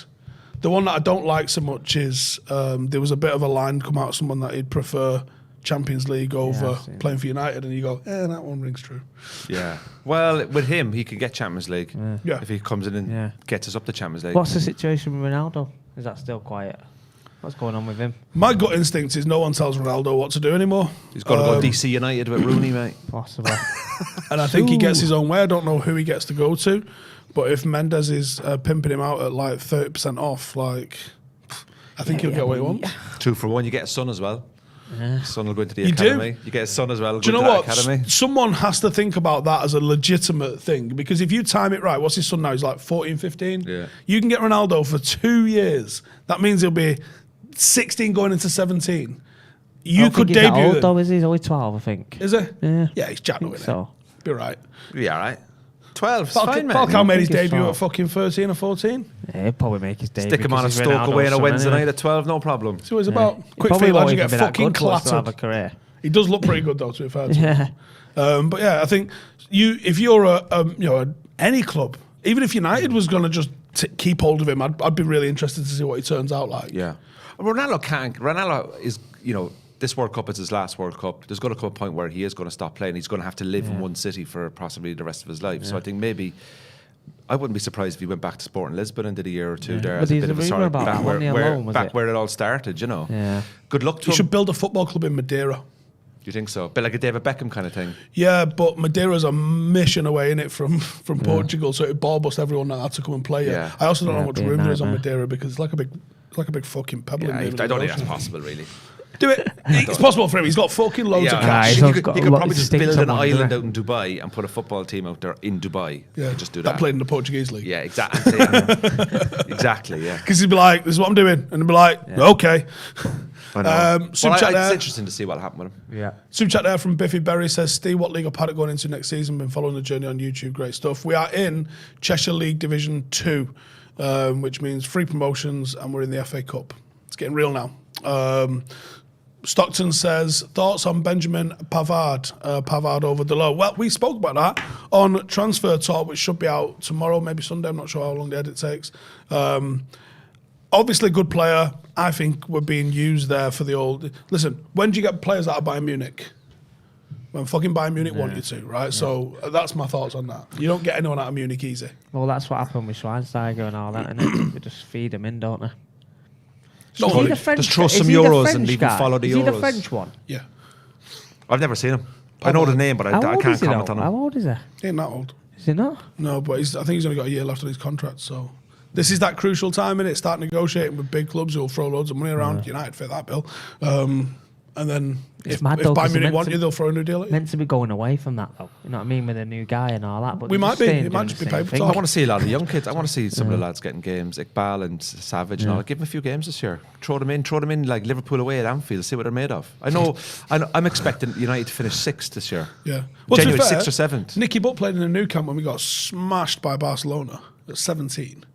The one that I don't like so much is there was a bit of a line come out of someone that he'd prefer Champions League over I've seen playing for United, and you go, that one rings true. Yeah. Well, with him, he can get Champions League Yeah. if he comes in and Yeah. gets us up to Champions League. What's the situation with Ronaldo? Is that still quiet? What's going on with him? My gut instinct is no one tells Ronaldo what to do anymore. He's got to go DC United with Rooney, mate. Possibly. And I think he gets his own way. I don't know who he gets to go to, but if Mendes is pimping him out at like 30% off, like, I think he'll get what he wants. 2 for 1. You get a son as well. Son will go into the You do? academy. You get a son as well. Do you go know into that what? Academy. Someone has to think about that as a legitimate thing, because if you time it right, what's his son now? He's like 14, 15. Yeah. You can get Ronaldo for 2 years. That means he'll be 16 going into 17. You could he's that debut. old, though, is he? He's only 12, I think. Is it? Yeah. Yeah, he's Jack, isn't So. Be right. Be all right. 12, it's fine, mate. Falcao made his I think it's debut fine. at fucking 13 or 14. Yeah, he'll probably make his debut. Stick him on a because he's Stoke away on a Ronaldo's Wednesday son, night at 12, no problem. See what it's about. He Quick probably feet, lads, won't you even get be that fucking good for us to have a clattered. career. He does look pretty good, though, to be fair to him. Yeah. But yeah, I think if you're any club, even if United was going to just keep hold of him, I'd be really interested to see what he turns out like. Yeah. Ronaldo is, this World Cup is his last World Cup. There's going to come a point where he is going to stop playing. He's going to have to live in one city for possibly the rest of his life. So I think maybe I wouldn't be surprised if he went back to Sporting Lisbon and did a year or two there But as a there's bit a of a rumour sort of about back, that, wasn't he, alone, was it? where it all started, Yeah. Good luck to You him. should build a football club in Madeira. Do you think so? A bit like a David Beckham kind of thing. Yeah, but Madeira's a mission away in it from Portugal, so it ball bust everyone that had to come and play it. Yeah. I also don't know Yeah, how much it'd be a room there is on nightmare. Madeira because it's like a big fucking pebble. Yeah, in I the don't think ocean. that's possible, really. Do it. It's possible for him. He's got fucking loads of Yeah, cash. he's you could got a probably lot of just stinks build an on one, island doesn't out in Dubai and put a football team out there in Dubai. Yeah, Just do that. played in the Portuguese league. Yeah, exactly. Yeah. Exactly, yeah. Because he'd be like, "This is what I'm doing," and he'd be like, "Okay." I know. Super chat it's there. interesting to see what'll happen with him. Yeah. Super chat there from Biffy Berry says, Steve, what league are Paddock going into next season? Been following the journey on YouTube. Great stuff. We are in Cheshire League Division 2, which means free promotions, and we're in the FA Cup. It's getting real now. Stockton says, thoughts on Benjamin Pavard? Pavard over the low. Well, we spoke about that on Transfer Talk, which should be out tomorrow, maybe Sunday. I'm not sure how long the edit takes. Obviously, good player. I think we're being used there for the old. Listen, when do you get players out of Bayern Munich? When fucking Bayern Munich want you to, right? So that's my thoughts on that. You don't get anyone out of Munich easy. Well, that's what happened with Schweinsteiger and all that, and they just feed him in, don't they? No, Is he Ollie, the French, just throw is some he the Euros French and leave him guy? follow the Is he the Euros. French one? Yeah. I've never seen him. I know the name, but I How old can't is he comment though? on him. How old is he? He ain't that old. Is he not? No, but I think he's only got a year left on his contract. So this is that crucial time in it. Start negotiating with big clubs who'll throw loads of money around. United fit that bill. And then It's if mad though, 'cause Bayern they're Munich meant want to- you, they'll throw a new deal at you. Meant to be going away from that though. You know what I mean, with a new guy and all that. But We they're might just be. staying It might doing just the be same paper thing. talk. I want to see a lot of young kids. I want to see some of the lads getting games. Iqbal and Savage and all. Give them a few games this year. Throw them in like Liverpool away at Anfield. See what they're made of. I know I'm expecting United to finish 6th this year. Yeah. Well, to be Genuine fair, 6th or 7th. Nicky Butt played in a new camp when we got smashed by Barcelona at 17.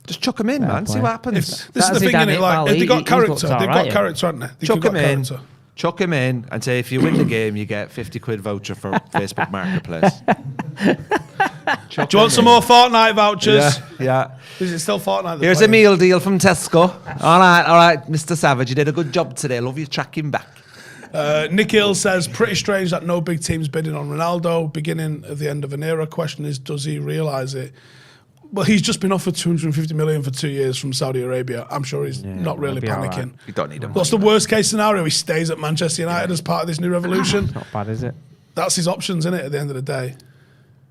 Just chuck them in, man. See play. what happens. This is the That's thing, Zidane innit? Like, Iqbal. if they He got looks character. They've alright, got yeah. character, haven't they? They've Chuck got him in. character. Chuck him in and say if you win the game, you get 50 quid voucher for Facebook Marketplace. Do you want some more Fortnite vouchers? Yeah. Is it still Fortnite? they're Here's a playing? meal deal from Tesco. All right, Mr. Savage, you did a good job today. Love you tracking back. Nick Hill says, pretty strange that no big team's bidding on Ronaldo. Beginning of the end of an era. Question is, does he realise it? Well, he's just been offered 250 million for 2 years from Saudi Arabia. I'm sure he's not really he'll be panicking. alright. You don't need him. What's the worst case scenario? He stays at Manchester United as part of this new revolution. Not bad, is it? That's his options, isn't it, at the end of the day?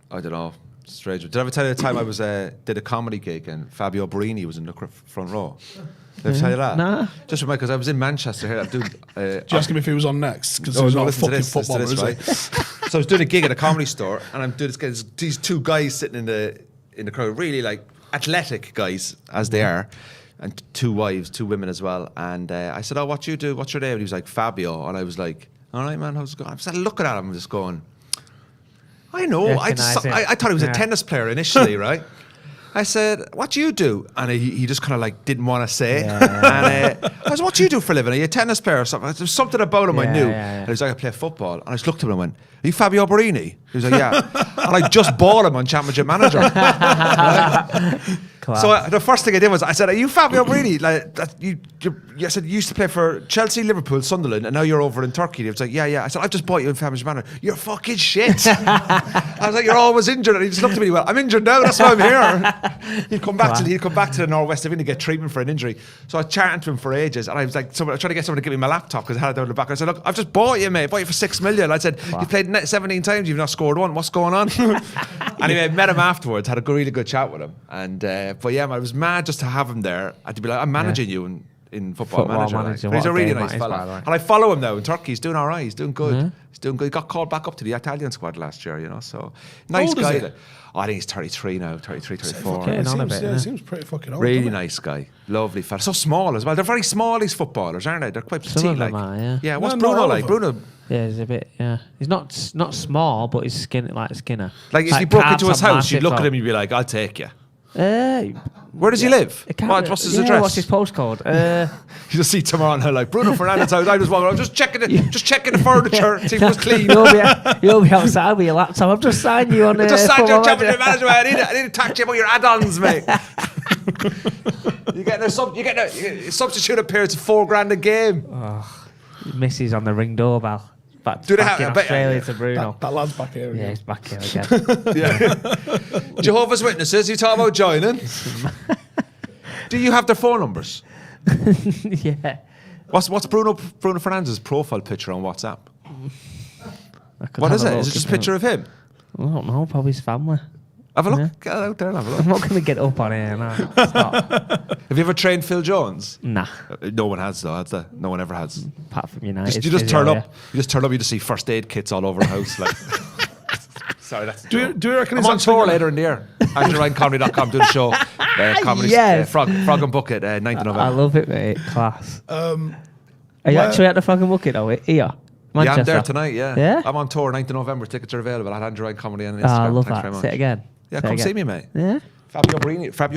I don't know. Strange. Did I ever tell you the time I was did a comedy gig and Fabio Borini was in the front row? Did I ever tell you that? Nah. Just because I was in Manchester here. Do you ask him if he was on next? Because he's not a listen to fucking this, listen to footballer, this, is he? right? So I was doing a gig at a comedy store, and I'm doing this. These two guys sitting in the crowd, really like athletic guys as they are, and two women as well. And I said, "Oh, what you do? What's your name?" And he was like, "Fabio," and I was like, "All right, man, how's it going?" I was looking at him and just going, "I know." I Recognise it. thought he was a Yeah. tennis player initially, right? I said, "What do you do?" And he just kind of like didn't want to say it. And I said, "What do you do for a living? Are you a tennis player or something?" There's something about him I knew. And he was like, "I play football." And I just looked at him and went, "Are you Fabio Borini?" He was like, "Yeah." And I just bought him on Championship Manager. Class. So the first thing I did was I said, "Are you Fabio Borini? Like that I said you used to play for Chelsea, Liverpool, Sunderland, and now you're over in Turkey." He was like, "Yeah." I said, "I've just bought you in Championship Manager." "You're fucking shit." I was like, "You're always injured." And he just looked at me. Well, I'm injured now. That's why I'm here. He'd come back to the Northwest of England to get treatment for an injury. So I was chatting to him for ages, and I was like, I tried to get someone to give me my laptop because I had it down the back. I said, "Look, I've just bought you, mate. I bought you for $6 million." I said, "You played 17 times. You've not scored one. What's going on?" Anyway, I met him afterwards. Had a really good chat with him. And but yeah, man, it was mad just to have him there and to be like, "I'm managing you," and in Football Manager. But what he's a a really game nice that is, by the fella. way. And I follow him now in Turkey. He's doing all right. He's doing good. He's doing good. He got called back up to the Italian squad last year, so nice old is guy. he? I think he's 33 now, 33, 34. Getting on a bit, It yeah. seems pretty fucking old. Really doesn't it? nice guy. Lovely fella. So small as well. They're very small, these footballers, aren't they? They're quite Some petite. of them like. are, yeah. Yeah, what's No, not Bruno all like? of them. Bruno, Yeah, he's a bit. Yeah, he's not small, but he's skinny like Skinner. like if you broke calves into his are house, you'd massive, look at though. him, you'd be like, I'll take you. Uh, Where does he live? I can't What's his yeah, address? What's his postcode? You just see tomorrow and like Bruno Fernandes house. I was walking around, just checking the furniture, see if it was clean. You'll be outside with your laptop. I've just signed you on. Just signed your Football championship Manager. manager. I need to talk to you about your add-ons, mate. You're getting a substitute appearance of $4,000 a game. Misses on the Ring doorbell. Back, Do they back have- in I bet- Australia to Bruno. That lad's back here Yeah, again. he's back here again. Jehovah's Witnesses, you talking about joining? Do you have their phone numbers? Yeah. What's Bruno Fernandes' profile picture on WhatsApp? I could What have is a it? look Is it just a if I- picture of him? I don't know. Probably his family. Have a look. Yeah. Get out there and have a I'm look. not going to get up on here now. It's not. Have you ever trained Phil Jones? Nah. No one has though, has there? No one ever has. Apart from United. You just physio, turn yeah. up. You just turn up. You just see first aid kits all over the house. Like, sorry, that's. Do you reckon I'm he's on actually tour gonna- later in the year. AndrewRyanComedy.com doing a show. Comedy. Yes. Frog and Bucket. 9th November. I love it, mate. Class. Are you where- actually at the fucking bucket though? Here, Yeah, Manchester. I'm there tonight. Yeah. Yeah? I'm on tour 9th of November. Tickets are available at Andrew Ryan Comedy on Instagram. I love Thanks that. very much. Say it again. Yeah, Say it come again. see me, mate. Yeah. Fabio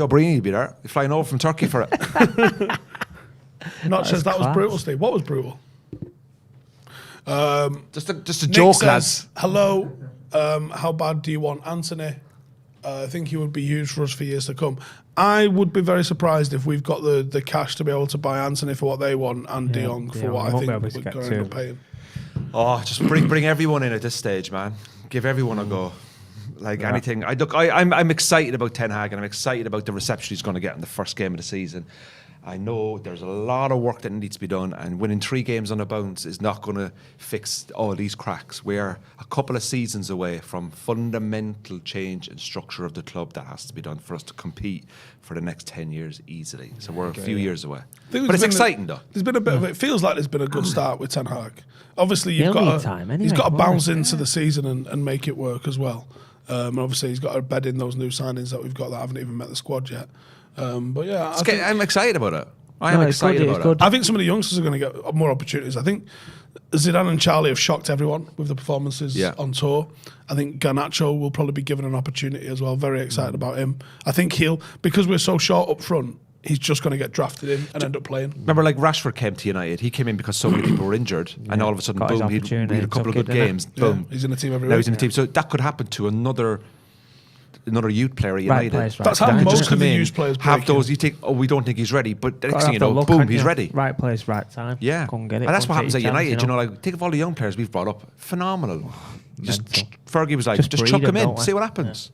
Brini will be there. You're flying over from Turkey for it. Not says that was class. brutal, Steve. What was brutal? Just a Nick joke, says, lads. hello, how bad do you want Anthony? I think he would be huge for us for years to come. I would be very surprised if we've got the cash to be able to buy Anthony for what they want and De Jong De for Jong. what I Won't think be able we're to going get to end up to. paying. Oh, just bring everyone in at this stage, man. Give everyone a go. Like anything. I'm excited about Ten Hag and I'm excited about the reception he's going to get in the first game of the season. I know there's a lot of work that needs to be done, and winning 3 games on a bounce is not going to fix all these cracks. We're a couple of seasons away from fundamental change and structure of the club that has to be done for us to compete for the next 10 years easily. So we're a few years away. think But there's it's been exciting, though. There's been a bit of it. Feels like there's been a good start with Ten Hag. Obviously, He'll you've got need to, time anyway, he's got to won't he? bounce into the season and make it work as well. And obviously, he's got to bed in those new signings that we've got that haven't even met the squad yet. But yeah, I'm excited about it. I am No, it's good, excited it's about good. it. I think some of the youngsters are going to get more opportunities. I think Zidane and Charlie have shocked everyone with the performances Yeah. on tour. I think Garnacho will probably be given an opportunity as well. Very excited about him. I think because we're so short up front, he's just going to get drafted in and end up playing. Remember, like Rashford came to United. He came in because so many people were injured, and all of a sudden, Got his boom, he opportunity had a and couple of took good it, didn't games. Yeah, Boom, he's in the team every now week. he's in the team. So that could happen to another youth player at Right United. place, right That's how time. most Just of come the in, youth players have break in. those. You think, oh, we don't think he's ready, but the next Gotta thing you have to know, look, boom, haven't he's you? ready. Right place, right time. Yeah, Go and get it. and that's Go what and happens at take your chance, United. You know, like think of all the young players we've brought up. Phenomenal. Just Mental. Fergie was like, Just just breed chuck him them, in, don't we? see what happens.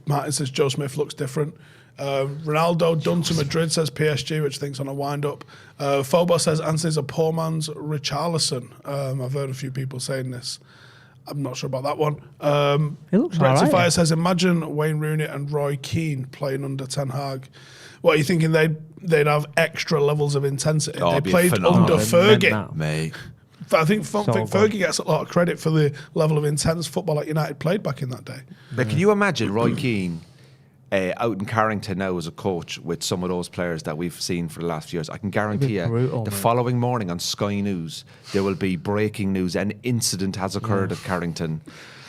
Martin says Joe Smith looks different. Ronaldo done to Madrid, says PSG, which thinks on a wind up. Phobos says Anthony's a poor man's Richarlison. I've heard a few people saying this. I'm not sure about that one. He looks Rectifier alright. says imagine Wayne Rooney and Roy Keane playing under Ten Hag. What are you thinking? They'd have extra levels of intensity. Oh, they it'd be played phenomenal. under They meant Fergie. that. Mate. I think So think good. Fergie gets a lot of credit for the level of intense football that United played back in that day. Like, can you imagine Roy Keane out in Carrington now as a coach with some of those players that we've seen for the last few years? I can guarantee you brutal, the mate. following morning on Sky News, there will be breaking news. An incident has occurred at Carrington.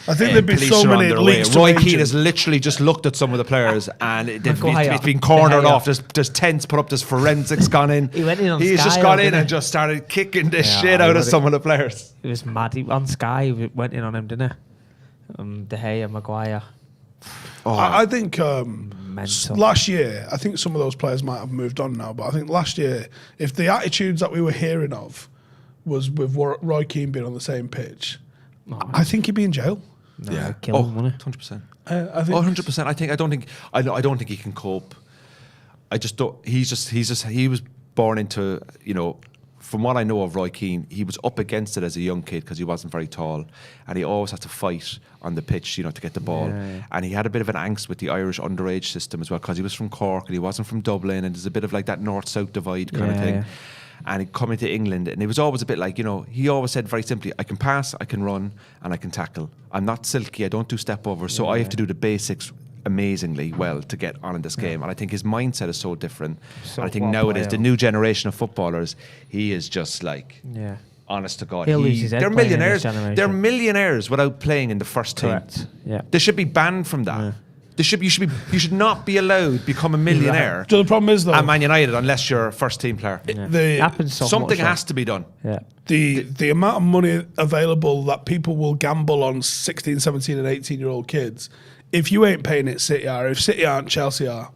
I think there'd be Police so are on many their way. links to Roy Keane agents. has literally just looked at some of the players and Maguire. it's been cornered De Gea. off. There's tents put up, there's forensics gone in. He went in on He's Sky, just gone though, in didn't and he? just started kicking the Yeah, shit he out of would- some of the players. It was mad. On Sky, he went in on him, didn't he? De Gea, Maguire. I think Mental. last year, I think some of those players might have moved on now, but I think last year, if the attitudes that we were hearing of was with Roy Keane being on the same pitch, I think he'd be in jail. No, he'd kill him, wouldn't he? 100%. I think 100%. I don't think he can cope. I just don't. He was born into from what I know of Roy Keane, he was up against it as a young kid because he wasn't very tall, and he always had to fight on the pitch, you know, to get the ball. Yeah. And he had a bit of an angst with the Irish underage system as well because he was from Cork and he wasn't from Dublin, and there's a bit of like that north-south divide kind of thing. Yeah. And he'd come into England, and it was always a bit like, you know, he always said very simply, I can pass, I can run, and I can tackle. I'm not silky, I don't do step over, so I have to do the basics amazingly well to get on in this game. And I think his mindset is so different. So and I think well nowadays, played. the new generation of footballers, he is just like, Yeah. honest to God. He'll lose his head They're playing in millionaires. this generation. They're millionaires without playing in the first team. Correct. Yeah. They should be banned from that. You should not be allowed to become a millionaire So the problem is though, at Man United unless you're a first team player. It happens so Something much, has to be done. Yeah. the amount of money available that people will gamble on 16, 17 and 18-year-old kids, if you ain't paying it, City are. If City aren't, Chelsea are.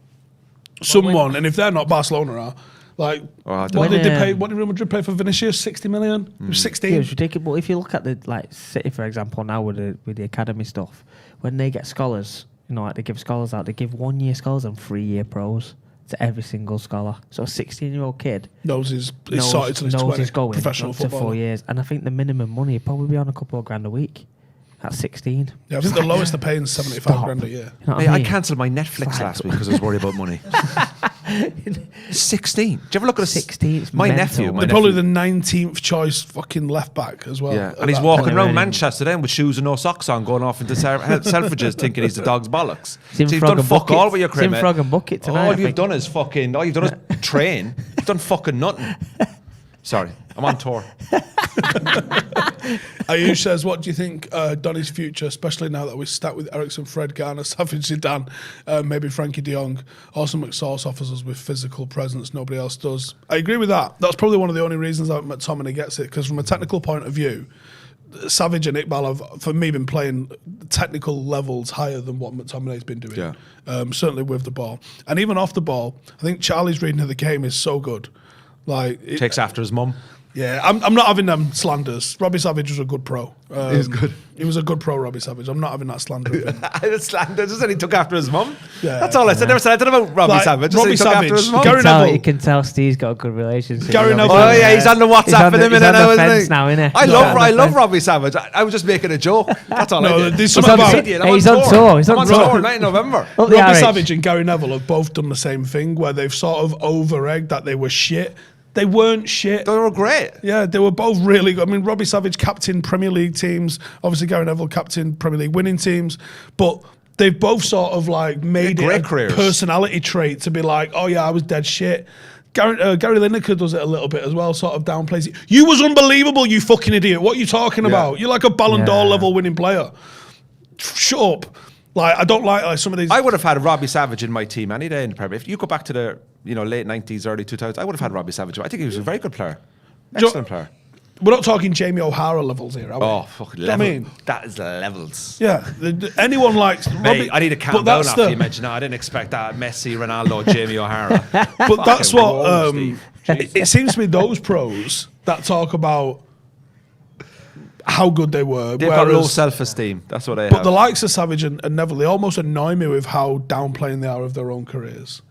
Someone, and if they're not, Barcelona are. Like, I don't what know. did they pay? What did Real Madrid pay for Vinicius? 60 million? It was 16. Yeah, it was ridiculous. But if you look at the like City, for example, now with the academy stuff, when they get scholars, you know, like they give scholars out, they give 1 year scholars and 3 year pros to every single scholar. So a 16-year-old kid knows he's sorted till he's 20. he's going Professional up to 4 footballer. years, and I think the minimum money would probably be on a couple of grand a week. At 16. Yeah, I think the lowest they're paying is 75 Stop. grand a year. You know what Mate, I I mean? cancelled my Netflix Fuck. last week because I was worried about money. 16. Do you ever look at 16 's my mental. nephew? They're My They're probably nephew. the 19th choice fucking left back as well. Yeah, at and he's that walking point. around Really? Manchester then with shoes and no socks on, going off into Selfridges, thinking he's the dog's bollocks. It's in So you've Frog done and fuck Bucket. all with your It's in crib, mate. Frog and Bucket tonight, I All you've think. done is train. You've done fucking nothing. Sorry, I'm on tour. Ayush says, what do you think Donny's future, especially now that we're stuck with Ericsson, Fred, Garner, Savage, Zidane, maybe Frankie de Jong. Also, McSauce offers us with physical presence. Nobody else does. I agree with that. That's probably one of the only reasons that McTominay gets it, because from a technical point of view, Savage and Iqbal have, for me, been playing technical levels higher than what McTominay's been doing. Yeah. Certainly with the ball. And even off the ball, I think Charlie's reading of the game is so good. Like Takes after his mum. Yeah, I'm not having them slanders. Robbie Savage was a good pro. He was good. He was a good pro, Robbie Savage. I'm not having that slander of him. I just said he took after his mum. Yeah. That's all I said. Never said anything about Robbie Like, Savage. Just Robbie said he took after Savage, his mum. Gary Neville. You can tell Steve's got a good relationship. Gary with Neville. Robbie Oh yeah, he's on the WhatsApp in a minute now, isn't he? now, innit? I He's love on the love fence. Robbie Savage. I was just making a joke. That's all I No, did. there's I'm something on about- tour. Hey, he's on tour. He's I'm on on tour. tour. 9th of November. Up the Robbie RH. Savage and Gary Neville have both done the same thing, where they've sort of over-egged that they were shit. They weren't shit. They were great. Yeah, they were both really good. I mean, Robbie Savage captain Premier League teams. Obviously, Gary Neville captain Premier League winning teams. But they've both sort of like made it great a careers. personality trait to be like, oh yeah, I was dead shit. Gary Lineker does it a little bit as well, sort of downplays it. You was unbelievable, you fucking idiot. What are you talking about? You're like a Ballon d'Or level winning player. Shut up. Like, I don't like some of these. I would have had Robbie Savage in my team any day in the Premier. If you go back to the late 90s, early 2000s, I would have had Robbie Savage. I think he was a very good player. Excellent player. We're not talking Jamie O'Hara levels here, are we? Oh, fucking I level. mean, That is levels. yeah. Anyone likes Mate, Robbie, I need to but calm down that's after the- you mentioned that. I didn't expect that. Messi, Ronaldo, Jamie O'Hara. But that's Fucking what wrong, Steve. it seems to be those pros that talk about how good they were. They've got low whereas- self-esteem. That's what they but have. the likes of Savage and Neville, they almost annoy me with how downplaying they are of their own careers.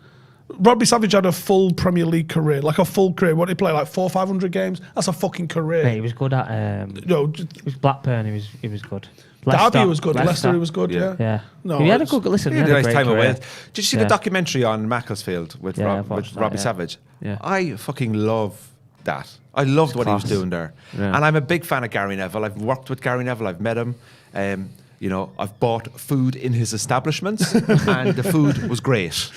Robbie Savage had a full Premier League career, like a full career. What did he play, like 400 or 500 games? That's a fucking career. Mate, he was good at. No, It was Blackburn. He was good. Derby was good. Leicester he was good. Yeah. Yeah. No, he had a it's- good. Listen, He he had had a a nice great time career. away. Did you see the Yeah. documentary on Macclesfield with, Yeah, I've watched that, Robbie yeah. Savage? Yeah. I fucking love that. I loved what he was class. doing there. Yeah. And I'm a big fan of Gary Neville. I've worked with Gary Neville. I've met him. I've bought food in his establishments and the food was great.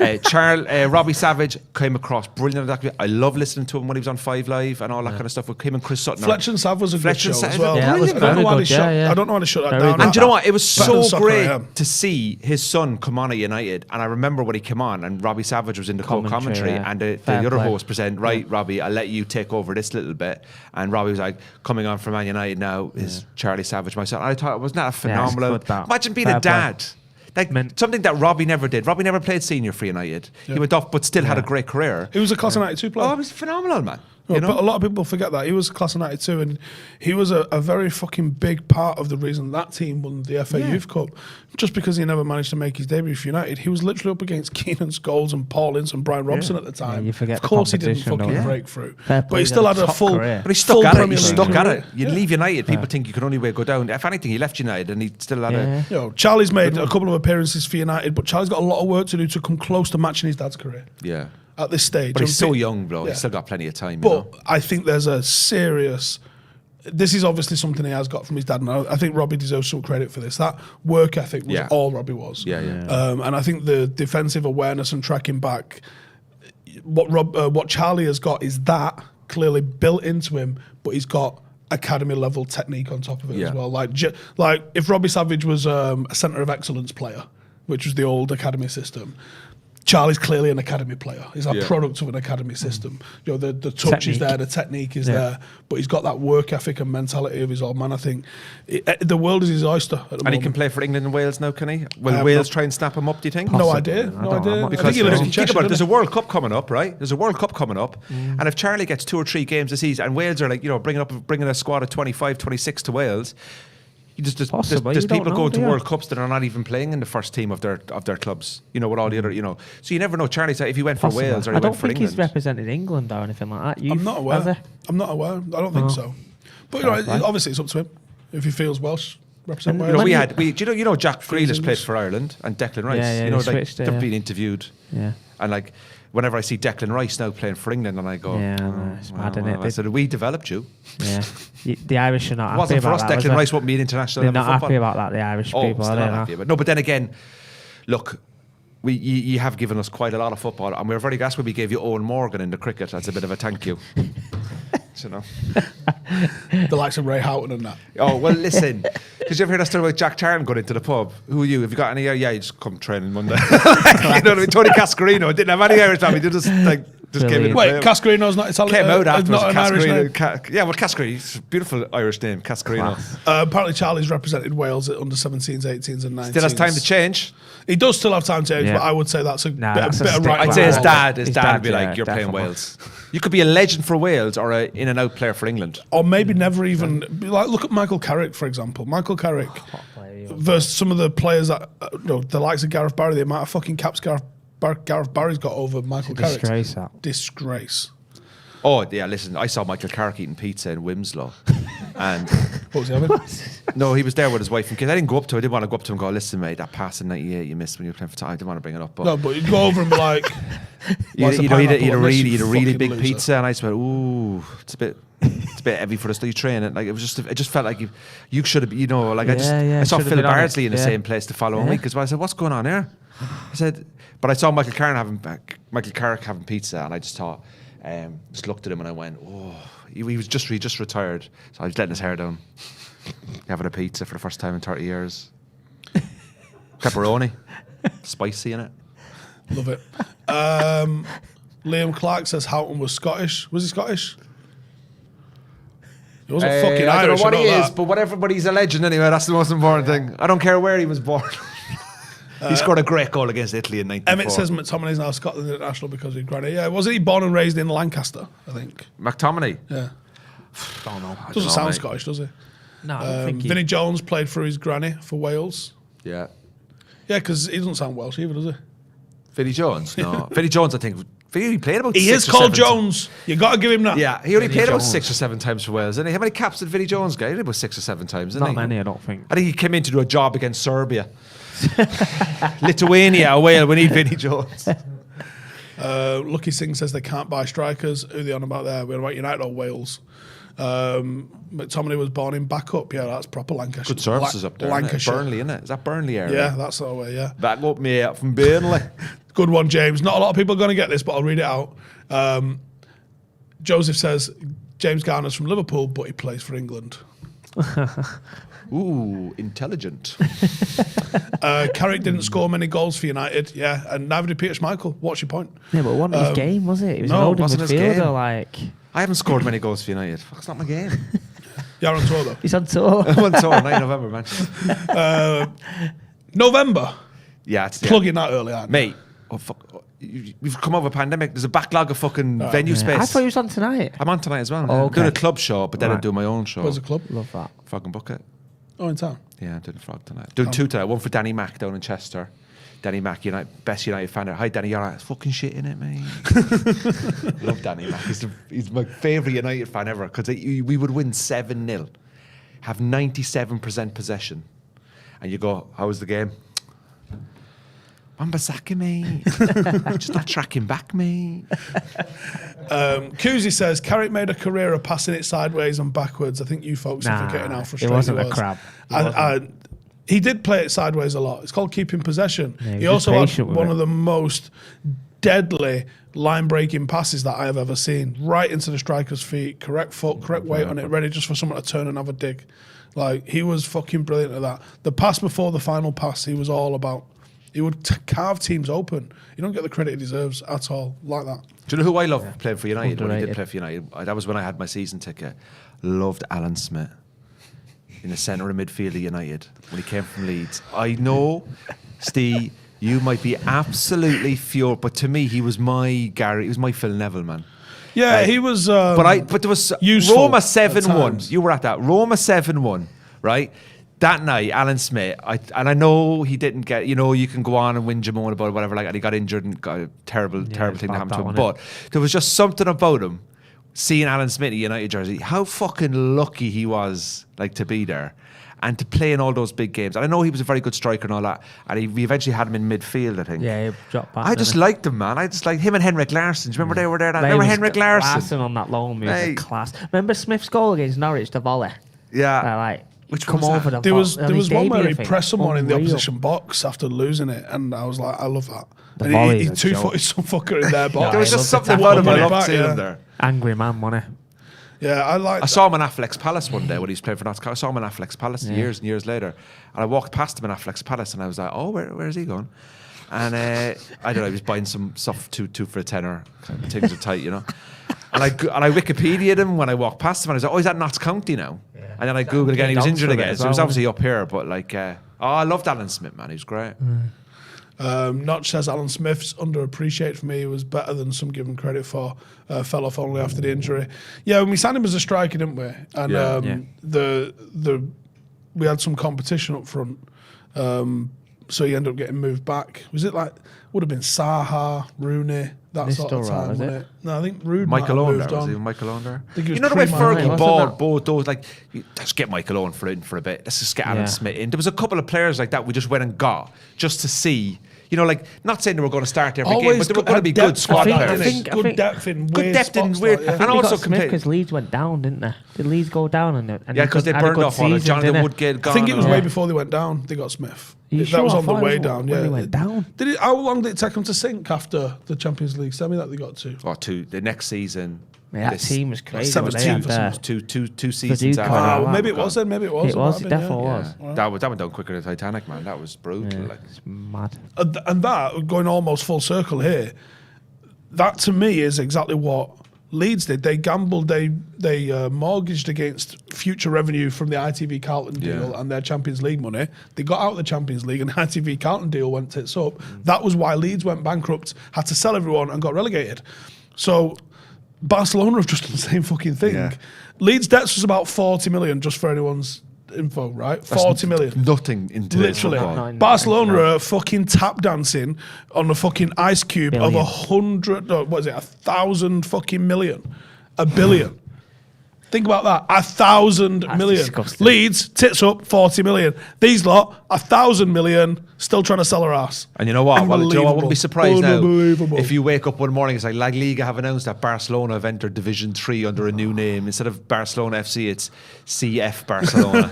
Robbie Savage came across brilliant. I love listening to him when he was on 5 Live and all that kind of stuff with him and Chris Sutton. Fletcher and Sav was a good Fletcher show and Sav- as well. Yeah, that was I don't know why very they good, shut. yeah. I don't know why they shut that Very down. good. And do you know what? It was Better than so Soccer great AM. to see his son come on at United. And I remember when he came on and Robbie Savage was in the co-commentary yeah. and the Fair other play. host present, right, Robbie, I'll let you take over this little bit. And Robbie was like, coming on from Man United now is Charlie Savage, my son. I thought, wasn't that a Yeah, it's phenomenal? good, that. Imagine being Fair a play. dad. Like something that Robbie never did. Robbie never played senior for United. He went off, but still had a great career. He was a class of 92 player. Oh, it was phenomenal, man. You know? But a lot of people forget that. He was class of 92 and he was a very fucking big part of the reason that team won the FA Youth Cup. Just because he never managed to make his debut for United. He was literally up against Keenan Scholes and Paul Ince and Brian Robson at the time. you forget of course he didn't competition, fucking don't you? break through. Fair But play, he still had a top full career. But he stuck full at it. Premier He League stuck at career. it. You leave United, people think you can only go down. If anything, he left United and he still had a... You know, Charlie's made a couple of appearances for United, but Charlie's got a lot of work to do to come close to matching his dad's career Yeah. at this stage. But he's so And young, bro. Yeah. He's still got plenty of time. But I think there's a serious... This is obviously something he has got from his dad, and I think Robbie deserves some credit for this. That work ethic was all Robbie was. Yeah. And I think the defensive awareness and tracking back, what Charlie has got is that clearly built into him, but he's got academy level technique on top of it as well. Like if Robbie Savage was a centre of excellence player, which was the old academy system, Charlie's clearly an academy player. He's a product of an academy system. You know, the touch is there, the technique is there, but he's got that work ethic and mentality of his old man. I think the world is his oyster at the moment. And he can play for England and Wales now, can he? Will Wales try and snap him up, do you think? No idea. No idea. I think he lives in think Cheshire, about it, there's a doesn't World Cup coming up, right? There's a World Cup coming up. And if Charlie gets 2 or 3 games a season and Wales are like, you know, bringing a squad of 25, 26 to Wales, there's Possible. people You don't know, going to do you? World Cups that are not even playing in the first team of their clubs. You know, with all the other, you know. So you never know. Charlie's if he went for Possible. Wales or he I don't went for think England. he's represented England or anything like that. I'm not aware. Has he? I'm not aware. I don't think so. But you know, obviously it's up to him if he feels Welsh. Represent And Wales. You know Jack Grealish played for Ireland and Declan Rice. Yeah, you know, they like switched, they've been interviewed. Yeah. And like whenever I see Declan Rice now playing for England, and I go, It's mad, isn't it? I said, we developed you. Yeah. The Irish are not It happy wasn't for about us. that. Declan Rice won't be an international. They're level not football. happy about that, the Irish people, still are they? not happy about it. No, but then again, look, you have given us quite a lot of football, and we're very glad when we gave you Owen Morgan in the cricket. That's a bit of a thank you. You know, The likes of Ray Houghton and that. oh well, listen. Did you ever hear that story about Jack Tarn going into the pub? Who are you? Have you got any? Yeah, you just come training Monday. You know what I mean? Tony Cascarino didn't have any Irish family. They just came in. Brilliant. Wait, Cascarino's not Italian. Came out afterwards. Not an Irish name. Cascarino. It's a beautiful Irish name, Cascarino. Apparently, Charlie's represented Wales at under 17s, 18s, and 19s. Still has time to change. He does still have time to change, Yeah. but I would say that's a that's a bit of stick. right. I'd say his Wow. dad His would dad, be like, yeah, you're playing definitely. Wales. You could be a legend for Wales or a in and out player for England. Or maybe never even like look at Michael Carrick, for example. Michael Carrick versus some of the players that the likes of Gareth Barry, the amount of fucking caps Gareth Barry's got over Michael Carrick. Disgrace that. Disgrace. Oh yeah, listen, I saw Michael Carrick eating pizza in Wimslow, and What was he having? no, he was there with his wife and kids. I didn't go up to him. I didn't want to go up to him and go, listen, mate, that pass in '98 you missed when you were playing for Tottenham. I didn't want to bring it up, but No, but you'd go over and be like, "What's a he'd pineapple a on this, you really fucking big loser?" pizza, and I just went, ooh, it's a bit heavy for us. You train it, like it just felt like you should have, like I saw should have Phil been on it. Bardsley in the Yeah. same place the following week as well. I said, what's going on here? I said, but I saw Michael Carrick having pizza, and I just thought, just looked at him and I went, oh, he just retired, so I was letting his hair down, having a pizza for the first time in 30 years, pepperoni, spicy in it. Love it. Liam Clark says Houghton was Scottish. Was he Scottish? He wasn't fucking Irish. I don't know what I he know is, that. but he's a legend anyway. That's the most important thing. I don't care where he was born. He scored a great goal against Italy in '94. Emmett says McTominay's now Scotland international because of his granny. Yeah, wasn't he born and raised in Lancaster, I think? McTominay. Yeah. Don't know. Doesn't sound Scottish, does he? No, I don't think he... Vinnie Jones played for his granny for Wales. Yeah. Yeah, because he doesn't sound Welsh either, does he? Vinnie Jones? No. Vinnie Jones, I think. He played about He 6 is or called 7 Jones. You got to give him that. Yeah, he only Vinnie played about Jones. 6 or 7 times for Wales, didn't he? How many caps did Vinnie Jones get? He only about 6 or 7 times, didn't Not he? many, I don't think. I think he came in to do a job against Serbia. Lithuania, a Wales, we need Vinnie Jones. Lucky Singh says they can't buy strikers. Who are they on about there? We're about United or Wales. McTominay was born in Backup. Yeah, that's proper Lancashire. Good services up there. Lancashire. Burnley, isn't it? Is that Burnley area? Yeah, that's the way, yeah. Back up me out from Burnley. Good one, James. Not a lot of people are going to get this, but I'll read it out. Joseph says, James Garner's from Liverpool, but he plays for England. Ooh, intelligent. Carrick didn't score many goals for United, yeah, and neither did Peter Schmeichel. What's your point? Yeah, but it wasn't his game, was it? It was no, an older wasn't his game. midfielder, like... I haven't scored many goals for United. Fuck, it's not my game. You're on tour, though. He's on tour. I'm on tour 9 November, man. November. Yeah, it's Plugging that early, aren't you? Mate. Oh fuck. we've come over a pandemic. There's a backlog of fucking venue space. I thought you was on tonight. I'm on tonight as well. Oh, I'm doing a okay. club show, but then I'm doing my own show. Where's the club? Love that. Frog and Bucket. Oh, in town. Yeah, I'm doing a Frog tonight. Doing two tonight. One for Danny Mack down in Chester. Danny Mack, best United fan. Hi, Danny. You're like, fucking shit in it, mate. Love Danny Mack. He's my favourite United fan ever because we would win 7-0, have 97% possession, and you go, how was the game? Wan-Bissaka, mate. Just not tracking back, mate. Kuzi says, Carrick made a career of passing it sideways and backwards. I think you folks are forgetting how frustrating it wasn't was. a crab. He did play it sideways a lot. It's called keeping possession. Yeah, he also had one it. of the most deadly line-breaking passes that I have ever seen. Right into the striker's feet, correct foot, correct weight on it, ready just for someone to turn and have a dig. Like, he was fucking brilliant at that. The pass before the final pass, he was all about. He would carve teams open. You don't get the credit he deserves at all, like that. Do you know who I love playing for United? When I did Underrated. play for United, that was when I had my season ticket. Loved Alan Smith in the centre of midfield of United when he came from Leeds. I know, Steve, you might be absolutely furious, but to me, he was my Gary. He was my Phil Neville, man. Yeah, he was. But there was useful Roma at 7-1. times. You were at that. Roma 7-1, right? That night, Alan Smith, I know he didn't get, you can go on and whinge and moan about it, whatever, and he got injured and got a terrible thing that happened to him. But there was just something about him, seeing Alan Smith in a United jersey, how fucking lucky he was, to be there and to play in all those big games. And I know he was a very good striker and all that, and we eventually had him in midfield, I think. Yeah, he dropped back. I just liked him, man. I just liked him and Henrik Larsson. Do you remember they were there? Remember Henrik Larsson? Larsson on that loan move, Hey. class. Remember Smith's goal against Norwich, the volley? Yeah. Which one come was over that? the There was one where he thing. pressed someone in the Unreal. opposition box after losing it, and I was like, I love that. The And volley he is a two-footed some fucker in their box. There was I just love the something about him. I tackle. loved seeing Yeah. him there. Angry man, wasn't he? Yeah, I like. I saw him in Affleck's Palace one day when he was playing for Notts. I saw him in Affleck's Palace years and years later, and I walked past him in Affleck's Palace, and I was like, "Oh, where is he going?" And I don't know. He was buying some stuff two for a tenner. Things are tight, And I Wikipedia'd him when I walked past him, and I was like, "Oh, he's at Notts County now." Yeah. And then I googled again. He was injured again, so he was obviously up here. But I loved Alan Smith, man. He was great. Notch says Alan Smith's underappreciated for me. He was better than some give him credit for. Fell off only after the injury. Yeah, we signed him as a striker, didn't we? And we had some competition up front, so he ended up getting moved back. Was it would have been Saha, Rooney, that sort of Nistelrooy, time, was wasn't it? it? No, I think Rooney Michael Owen moved there. Was on. even Michael Owen there? I think it was You know the way pre-Michael Fergie Owen. Wasn't bought those, let's get Michael Owen for a bit. Let's just get Alan Yeah. Smith in. There was a couple of players like that we just went and got just to see. Not saying they were going to start every game, but they were going to be good squad players. Good depth in Good weird depth in spots weird- like that. and And also also Smith compete- because Leeds went down, didn't they? Did Leeds go down? Yeah, because they burned off on it. Jonathan Woodgate gone. I think it was and way all. before they went down. They got Smith. You That sure? was I on the thought it way was down. when Yeah, they went down. Did it? How long did it take them to sink after the Champions League semi that they got to? Or two. The next season. Yeah, that team was crazy. Seven when two they had, for some- Two seasons Paducah. after. Oh, Maybe it was then. Maybe it was. It was. might It have been, definitely was. Yeah. That went down quicker than Titanic, man. That was brutal. Yeah, it's mad. And that, going almost full circle here, that to me is exactly what Leeds did. They gambled, they mortgaged against future revenue from the ITV Carlton deal and their Champions League money. They got out of the Champions League and the ITV Carlton deal went tits up. That was why Leeds went bankrupt, had to sell everyone and got relegated. So Barcelona have just done the same fucking thing. Yeah. Leeds' debts was about 40 million, just for anyone's info, right? 40 million. Nothing in today's Literally. football. Barcelona are fucking tap dancing on a fucking ice cube of 1,000 fucking million. A billion. Think about that. 1,000 million. disgusting. Leeds, tits up, 40 million. These lot, 1,000 million, still trying to sell her ass. And you know what? Well, do you know what? I wouldn't be surprised now Unbelievable. if you wake up one morning, it's like La Liga have announced that Barcelona have entered Division 3 under a new name. Instead of Barcelona FC, it's CF Barcelona.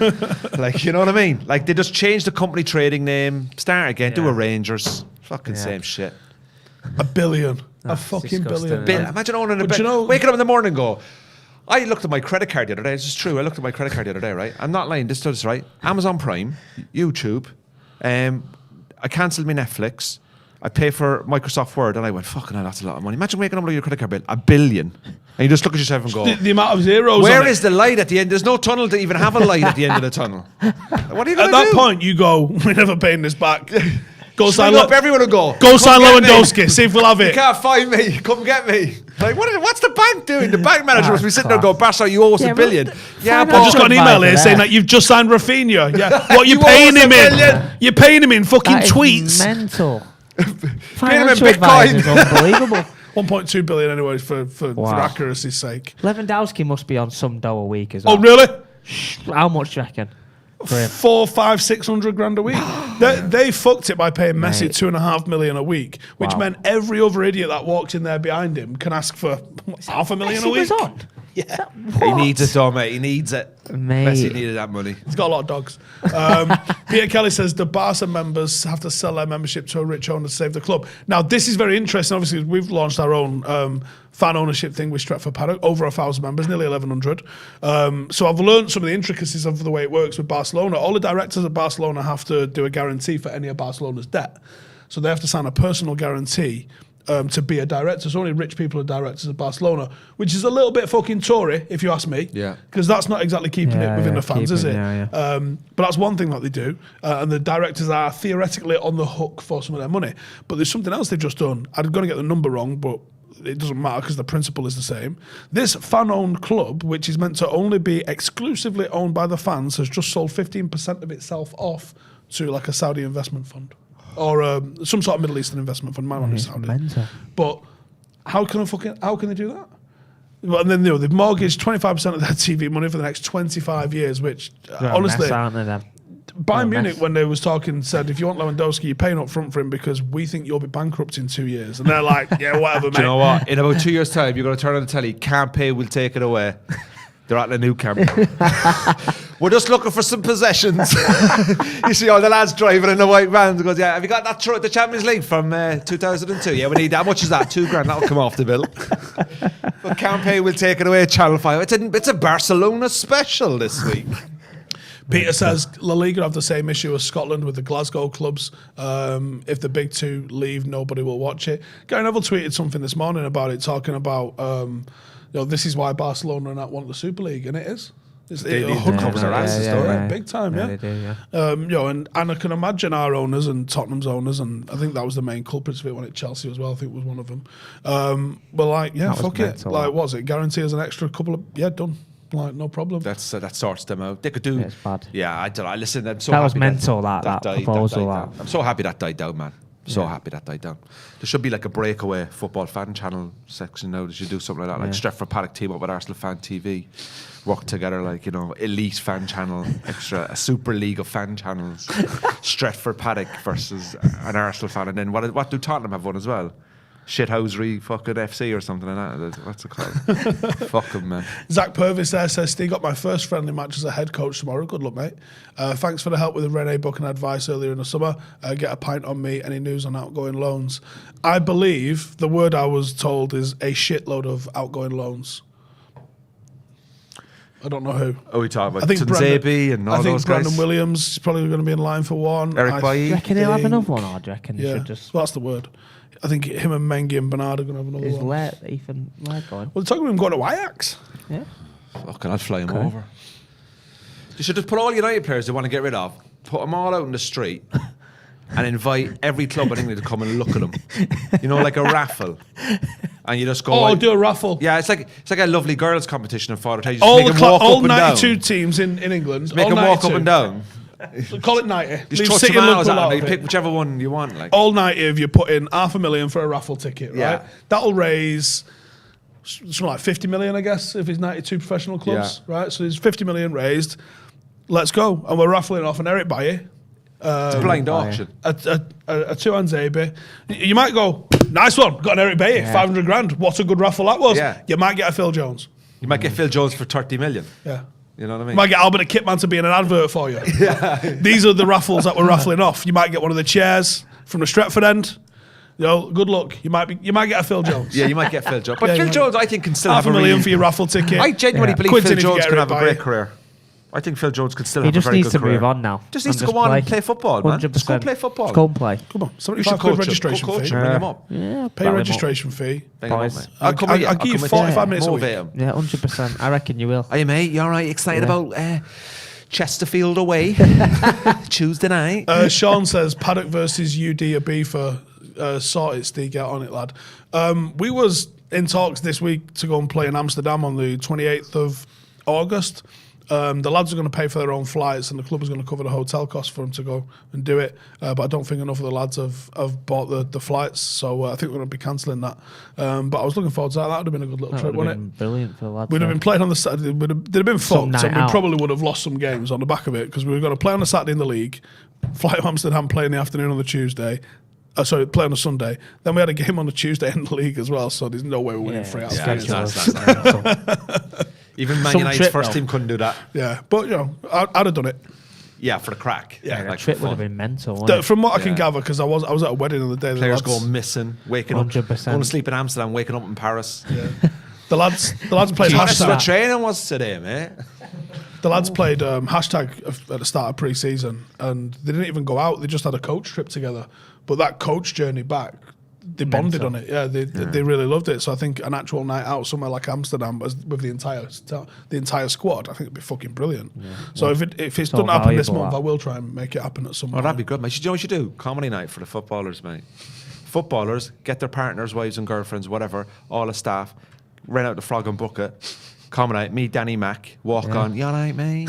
You know what I mean? They just changed the company trading name, start again, do a Rangers. Fucking same shit. A billion. A That's fucking disgusting. billion. Imagine owning a But bit. you know- Waking up in the morning and go, I looked at my credit card the other day. This is true. I looked at my credit card the other day, right? I'm not lying. This is right. Amazon Prime, YouTube. I cancelled my Netflix. I pay for Microsoft Word, and I went, fucking hell, that's a lot of money. Imagine waking up with your credit card bill, $1 billion. And you just look at yourself and go, The amount of zeros where on is the light at the end? There's no tunnel to even have a light at the end of the tunnel. What are you At going to do? that point, you go, we're never paying this back. Go sign Ring up, everyone will go. Go sign Come get me. Lewandowski. See if we'll have You it. can't find me. Come get me. Like, what's the bank doing? The bank manager must be sitting there class. going, Barca, you owe us Yeah, $1 billion. well, Yeah, find but I've just got an email here Advisor saying there. that you've just signed Rafinha. Yeah. What are you You owe paying us him $1 in? billion. You're paying him in fucking That is tweets. mental. him in Financial Bitcoin. advisors, unbelievable. 1.2 billion anyway for Wow. accuracy's sake. Lewandowski must be on some dough a week as well. Oh, really? How much do you reckon? For him? 400, 500, 600 grand a week. they fucked it by paying Messi Mate. $2.5 million a week, which Wow. meant every other idiot that walks in there behind him can ask for $500,000 a Messi week. was on. Yeah. He needs it, though, mate. He needs it. Mate. Messi needed that money. He's got a lot of dogs. Peter Kelly says the Barca members have to sell their membership to a rich owner to save the club. Now, this is very interesting. Obviously, we've launched our own fan ownership thing with Stretford Paddock, over 1,000 members, nearly 1,100. So I've learned some of the intricacies of the way it works with Barcelona. All the directors at Barcelona have to do a guarantee for any of Barcelona's debt. So they have to sign a personal guarantee to be a director. So only rich people are directors of Barcelona, which is a little bit fucking Tory, if you ask me. Yeah. Because that's not exactly keeping it within the fans, is it? Yeah. But that's one thing that they do. And the directors are theoretically on the hook for some of their money. But there's something else they've just done. I'm going to get the number wrong, but it doesn't matter because the principle is the same. This fan-owned club, which is meant to only be exclusively owned by the fans, has just sold 15% of itself off to like a Saudi investment fund. Or some sort of Middle Eastern investment fund, might not be Saudi. mental. But how can they do that? Well, and then they've mortgaged 25% of their TV money for the next 25 years, which honestly, aren't they, then? Bayern They're a Munich, mess. when they was talking, said, if you want Lewandowski, you're paying up front for him because we think you'll be bankrupt in 2 years. And they're like, yeah, whatever, mate. Do you know what? In about 2 years' time, you're going to turn on the telly. Can't pay, we'll take it away. They're at the new camp. We're just looking for some possessions. You see all the lads driving in the white vans. Goes, yeah, have you got that the Champions League from 2002? Yeah, we need that. How much is that? $2,000. That'll come off the bill. But can't pay, we'll take it away. Channel 5. It's a Barcelona special this week. Peter says La Liga have the same issue as Scotland with the Glasgow clubs. If the big two leave, nobody will watch it. Gary Neville tweeted something this morning about it, talking about this is why Barcelona and that want the Super League, and it is. It covers their asses, don't right? Big time, yeah. They do, yeah. And I can imagine our owners and Tottenham's owners, and I think that was the main culprits of it when it Chelsea as well. I think was one of them. But like, yeah, That was fuck it. mental, Like, that. what was it? Guarantee us an extra couple of done. Like, no problem. That sorts them out. They could do. Yeah, it's bad. Yeah, I don't know. Listen, I'm so That happy was mental, that died proposal, down. that. I'm so happy that died down, man. So happy that died down. There should be like a breakaway football fan channel section now. They should do something like that. Like Stretford Paddock team up with Arsenal Fan TV. Work together like, elite fan channel, extra, a super league of fan channels. Stretford Paddock versus an Arsenal fan. And then what do Tottenham have one as well? Shithousery fucking FC or something like that. What's it called? Fuck 'em, man. Zach Purvis there says, Steve, got my first friendly match as a head coach tomorrow. Good luck, mate. Thanks for the help with the Rene book and advice earlier in the summer. Get a pint on me. Any news on outgoing loans? I believe the word I was told is a shitload of outgoing loans. I don't know who. Are we talking I about think Tunzebi and all I think those Brandon guys? Williams is probably going to be in line for one. Eric I Bailly? Do you reckon he'll have think- another one, or do you reckon he Yeah, should just... well, that's the word. I think him and Mengi and Bernard are going to have another Is one. Ethan Laird going? Well, they're talking about him going to Ajax. Yeah. Fucking, I'd fly him over. You should just put all United players they want to get rid of, put them all out in the street, and invite every club in England to come and look at them. Like a raffle. And you just go. Oh, do a raffle. Yeah, it's like a lovely girls' competition in Father Tate. All 92 teams in England. Make all them walk up 92. and down. Call it 90. Just Leave throw City and tomatoes Liverpool at out them. of You it. pick whichever one you want. Like. All 90 of you put in $500,000 for a raffle ticket, right? Yeah. That'll raise something like 50 million, I guess, if it's 92 professional clubs, right? So there's 50 million raised. Let's go. And we're raffling off an Eric Bailly. It's a blind auction. A two-hand Zabe. You might go, nice one, got an Eric Bailly, 500 grand. What a good raffle that was. Yeah. You might get a Phil Jones. You might get Phil Jones for 30 million. Yeah. You know what I mean? You might get Albert Kitman to be in an advert for you. These are the raffles that we're raffling off. You might get one of the chairs from the Stretford end. Good luck. You might get a Phil Jones. Yeah, you might get Phil Jones. But Yeah, Phil you Jones, I think, can still have a $500,000 really... for your raffle ticket. I genuinely believe Quinton, Phil if you Jones get could Eric have a Bailly. great career. I think Phil Jones could still He have a just very needs good to career. move on now. Just needs to go on and play football, man. 100%. Just go play football. Just go and play. Come on, You should £75 coach him. registration Go coach fee. him, bring him up. Yeah, Pay back him up. registration fee. Bring him up, Boys. mate. I'll give you with 45 minutes a week. Motivate him. Yeah, 100%. I reckon you will. Hey, mate, you all right? Excited Yeah. about Chesterfield away, Tuesday night. Sean says Paddock versus UD for sort it, Steve, get on it, lad. We was in talks this week to go and play in Amsterdam on the 28th of August. The lads are going to pay for their own flights and the club is going to cover the hotel costs for them to go and do it. But I don't think enough of the lads have bought the flights, so I think we're going to be cancelling that. But I was looking forward to that. That would have been a good little trip, wouldn't it? Brilliant for the lads. We'd have been playing on the Saturday. They'd have been fucked, and we out. probably would have lost some games on the back of it because we were going to play on the Saturday in the league, fly to Amsterdam, play in the afternoon on the Tuesday. Play on a Sunday. Then we had a game on a Tuesday in the league as well, so there's no way we're winning 3 out of 3. That's even Man United's first team couldn't do that. Yeah, but you know, I'd have done it. Yeah, for the crack. Yeah, the trip would have been mental. Wouldn't it? From what I can gather, because I was at a wedding on the day. Players going missing, waking 100%. up, going to sleep in Amsterdam, waking up in Paris. Yeah. The lads played That's what hashtag. training was today, mate. The lads played hashtag at the start of pre-season, and they didn't even go out. They just had a coach trip together. But that coach journey back, they bonded on it. Yeah, they really loved it. So I think an actual night out somewhere like Amsterdam with the entire squad, I think it'd be fucking brilliant. Yeah. So if it's doesn't happen this month, I will try and make it happen at some point. Oh, that'd be good, mate. You know what you do? Comedy night for the footballers, mate. Footballers get their partners, wives and girlfriends, whatever, all the staff, rent out the Frog and Bucket. Comedy night, me, Danny Mac, walk on. You all right, mate?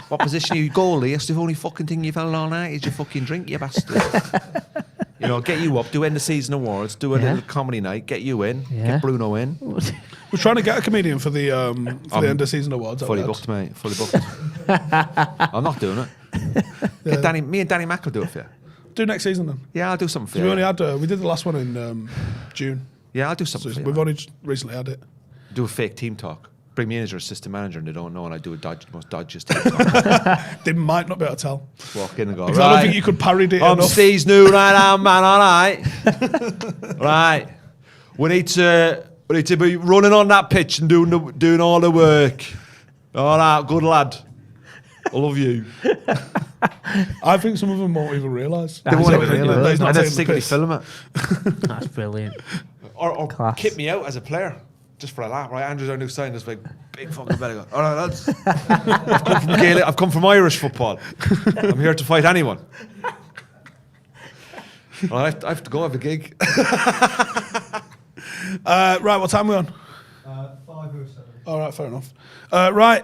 What position are you? Goalie? That's the only fucking thing you've held all night is your fucking drink, you bastard. You know, get you up, do end of season awards, do a little comedy night, get you in, get Bruno in. We're trying to get a comedian for the end of season awards. Fully booked, mate. Fully booked. I'm not doing it. Me and Danny Mac will do it for you. Do next season then. Yeah, I'll do something for We you. only had we did the last one in June. Yeah, I'll do something for you. We've only recently had it. Do a fake team talk. Bring me in as your assistant manager and they don't know, and I do most dodgiest team talk. They might not be able to tell. Walk in and go, Because I don't think you could parody it I'm enough. Steve's new right arm man, all right. Right. We need to be running on that pitch and doing all the work. All right, good lad. I love you. I think some of them won't even realise. They won't even He's realise. not And then taking the secretly piss. film it. That's brilliant. Or Class. kip me out as a player. Just for a laugh, right? Andrew's our new sign, this big fucking belly. All right, lads. I've come from Irish football. I'm here to fight anyone. Well, I have to go have a gig. Right, what time are we on? 5:07. All right, fair enough. Right,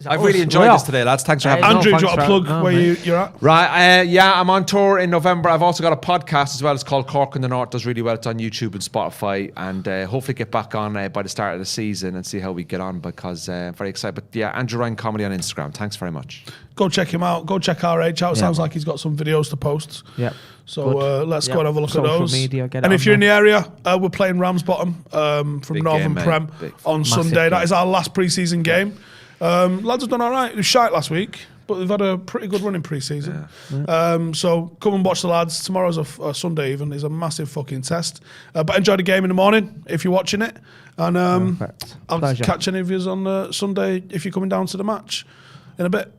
I've really enjoyed this today, lads. Thanks for having me. Andrew, do you thanks want to for- plug no, where mate. you're at? Right, yeah, I'm on tour in November. I've also got a podcast as well. It's called Cork in the North. Does really well. It's on YouTube and Spotify, and hopefully get back on by the start of the season and see how we get on because I'm very excited. But yeah, Andrew Ryan Comedy on Instagram. Thanks very much. Go check him out. Go check RH out. Sounds like he's got some videos to post. Yep. So Good. let's Yep. go and have a look Social at those. media, get it and if on you're in the there. area, we're playing Ramsbottom from Big Northern game, mate. Prem Big on massive Sunday. game. That is our last pre-season game. Lads have done all right. It was shite last week, but they've had a pretty good run in pre-season. So come and watch the lads. Tomorrow's a Sunday even. It's a massive fucking test. But enjoy the game in the morning if you're watching it. And Perfect. I'll Pleasure. catch any of you on Sunday if you're coming down to the match in a bit.